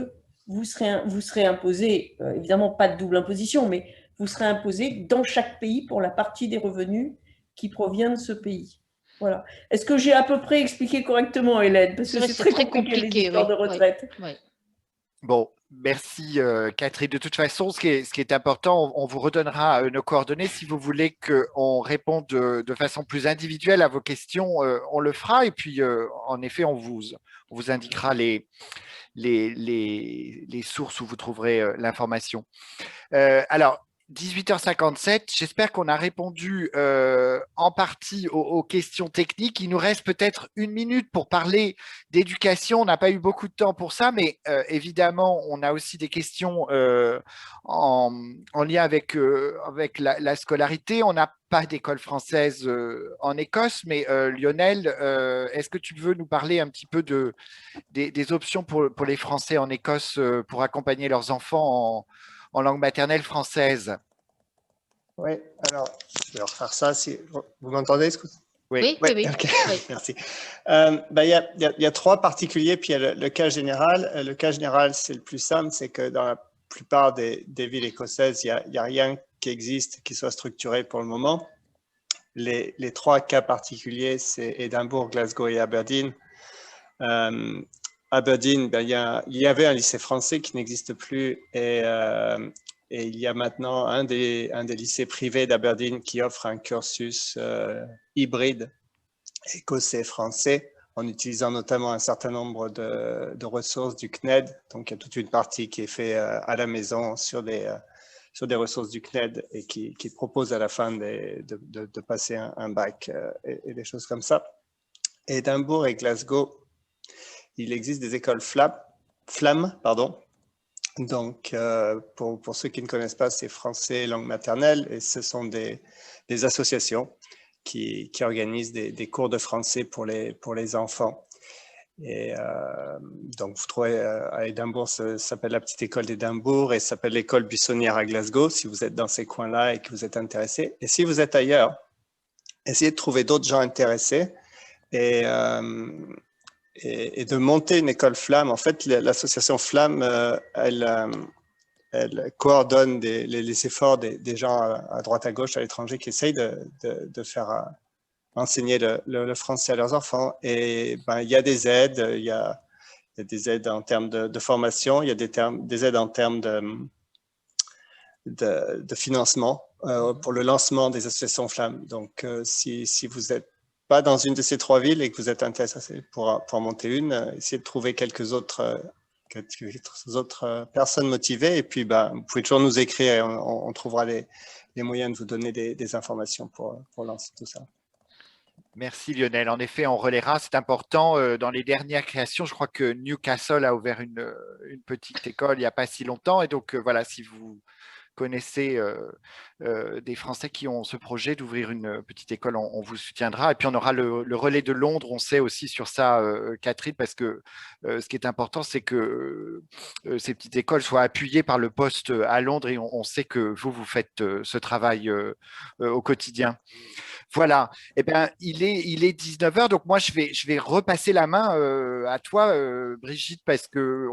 vous serez imposé, évidemment pas de double imposition, mais vous serez imposé dans chaque pays pour la partie des revenus qui provient de ce pays. Voilà. Est-ce que j'ai à peu près expliqué correctement, Hélène? Parce que c'est très compliqué les histoires de retraite. Oui. Bon, merci Catherine. De toute façon, ce qui est important, on vous redonnera nos coordonnées. Si vous voulez qu'on réponde de façon plus individuelle à vos questions, on le fera. Et puis, en effet, on vous indiquera les sources où vous trouverez l'information. Alors, 18h57. J'espère qu'on a répondu en partie aux questions techniques. Il nous reste peut-être 1 minute pour parler d'éducation. On n'a pas eu beaucoup de temps pour ça, mais évidemment, on a aussi des questions en lien avec la scolarité. On n'a pas d'école française en Écosse, mais Lionel, est-ce que tu veux nous parler un petit peu des options pour les Français en Écosse pour accompagner leurs enfants en langue maternelle française? Oui, alors je vais refaire ça. Vous m'entendez? Oui. Okay. Oui. Merci. Il y a 3 particuliers, puis il y a le cas général. Le cas général, c'est le plus simple, c'est que dans la plupart des villes écossaises, il n'y a rien qui existe, qui soit structuré pour le moment. Les 3 cas particuliers, c'est Édimbourg, Glasgow et Aberdeen. Aberdeen, il y avait un lycée français qui n'existe plus et il y a maintenant un des lycées privés d'Aberdeen qui offre un cursus hybride écossais-français en utilisant notamment un certain nombre de ressources du CNED. Donc, il y a toute une partie qui est faite à la maison sur des ressources du CNED et qui propose à la fin de passer un bac et des choses comme ça. Édimbourg et Glasgow, il existe des écoles flammes. Donc, pour ceux qui ne connaissent pas, c'est français langue maternelle et ce sont des associations qui organisent des cours de français pour les enfants. Et donc, vous trouvez à Édimbourg, ça s'appelle la petite école d'Édimbourg et ça s'appelle l'école buissonnière à Glasgow, si vous êtes dans ces coins-là et que vous êtes intéressé. Et si vous êtes ailleurs, essayez de trouver d'autres gens intéressés et de monter une école flamme. En fait, l'association Flamme, elle coordonne les efforts des gens à droite à gauche à l'étranger qui essayent de faire enseigner le français à leurs enfants. Et il y a des aides, il y a des aides en termes de formation, il y a des aides en termes de financement pour le lancement des associations Flamme. Donc, si vous n'êtes pas dans une de ces 3 villes et que vous êtes intéressé pour monter une, essayez de trouver quelques autres personnes motivées et puis vous pouvez toujours nous écrire et on trouvera les moyens de vous donner des informations pour lancer tout ça. Merci Lionel. En effet, on relaiera, c'est important. Dans les dernières créations, je crois que Newcastle a ouvert une petite école il n'y a pas si longtemps. Et donc, voilà, si vous connaissez des Français qui ont ce projet d'ouvrir une petite école, on vous soutiendra. Et puis, on aura le relais de Londres, on sait aussi sur ça, Catherine, parce que ce qui est important, c'est que ces petites écoles soient appuyées par le poste à Londres et on sait que vous faites ce travail au quotidien. Voilà, eh bien, il est 19h, donc moi je vais repasser la main à toi, Brigitte, parce que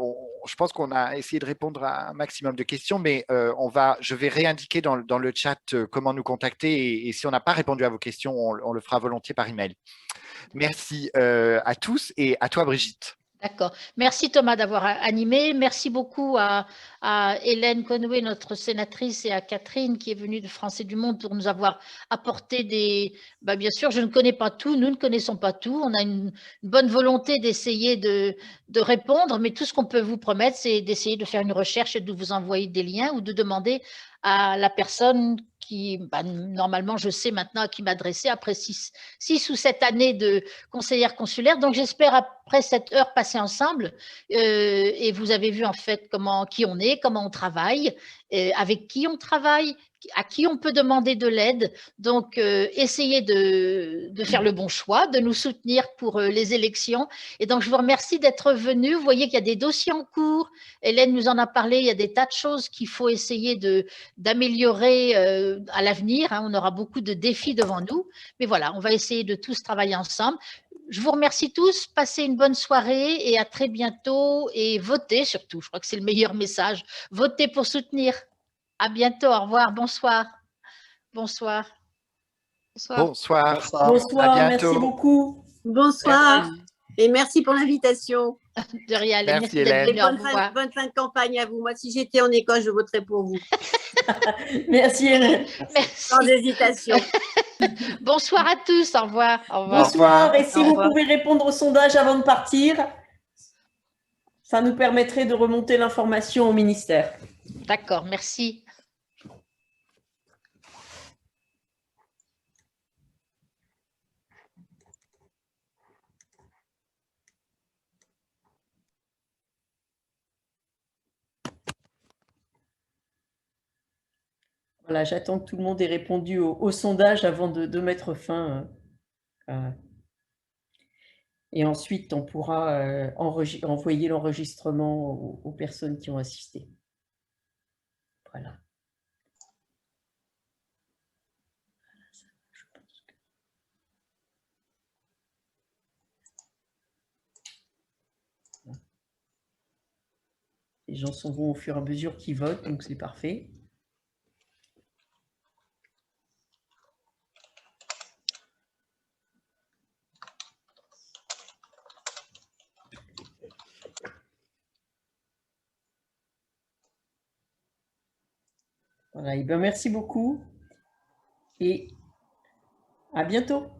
je pense qu'on a essayé de répondre à un maximum de questions, mais je vais réindiquer dans le chat comment nous contacter et si on n'a pas répondu à vos questions, on le fera volontiers par email. Merci à tous et à toi, Brigitte. D'accord. Merci Thomas d'avoir animé. Merci beaucoup à Hélène Conway, notre sénatrice, et à Catherine qui est venue de Français du Monde pour nous avoir apporté bien sûr, je ne connais pas tout, nous ne connaissons pas tout. On a une bonne volonté d'essayer de répondre, mais tout ce qu'on peut vous promettre, c'est d'essayer de faire une recherche et de vous envoyer des liens ou de demander à la personne qui, normalement, je sais maintenant à qui m'adresser après 6 ou 7 années de conseillère consulaire. Donc, j'espère après cette heure passée ensemble, et vous avez vu en fait qui on est, comment on travaille, avec qui on travaille, à qui on peut demander de l'aide. Donc, essayez de faire le bon choix, de nous soutenir pour les élections. Et donc, je vous remercie d'être venus. Vous voyez qu'il y a des dossiers en cours. Hélène nous en a parlé. Il y a des tas de choses qu'il faut essayer d'améliorer à l'avenir. On aura beaucoup de défis devant nous. Mais voilà, on va essayer de tous travailler ensemble. Je vous remercie tous. Passez une bonne soirée et à très bientôt. Et votez surtout. Je crois que c'est le meilleur message. Votez pour soutenir. À bientôt, au revoir, bonsoir. Bonsoir. Bonsoir. Bonsoir, merci beaucoup. Bonsoir. Merci. Et merci pour l'invitation. De rien, merci Hélène. Bonne fin de campagne à vous. Moi, si j'étais en Écosse, je voterais pour vous. Merci Hélène. Merci. Sans hésitation. Bonsoir à tous, au revoir. Au revoir. Bonsoir, et si vous pouvez répondre au sondage avant de partir, ça nous permettrait de remonter l'information au ministère. D'accord, merci. Voilà, j'attends que tout le monde ait répondu au sondage avant de mettre fin. Et ensuite, on pourra envoyer l'enregistrement aux personnes qui ont assisté. Voilà. Les gens s'en vont au fur et à mesure qu'ils votent, donc c'est parfait. Voilà, et bien merci beaucoup et à bientôt.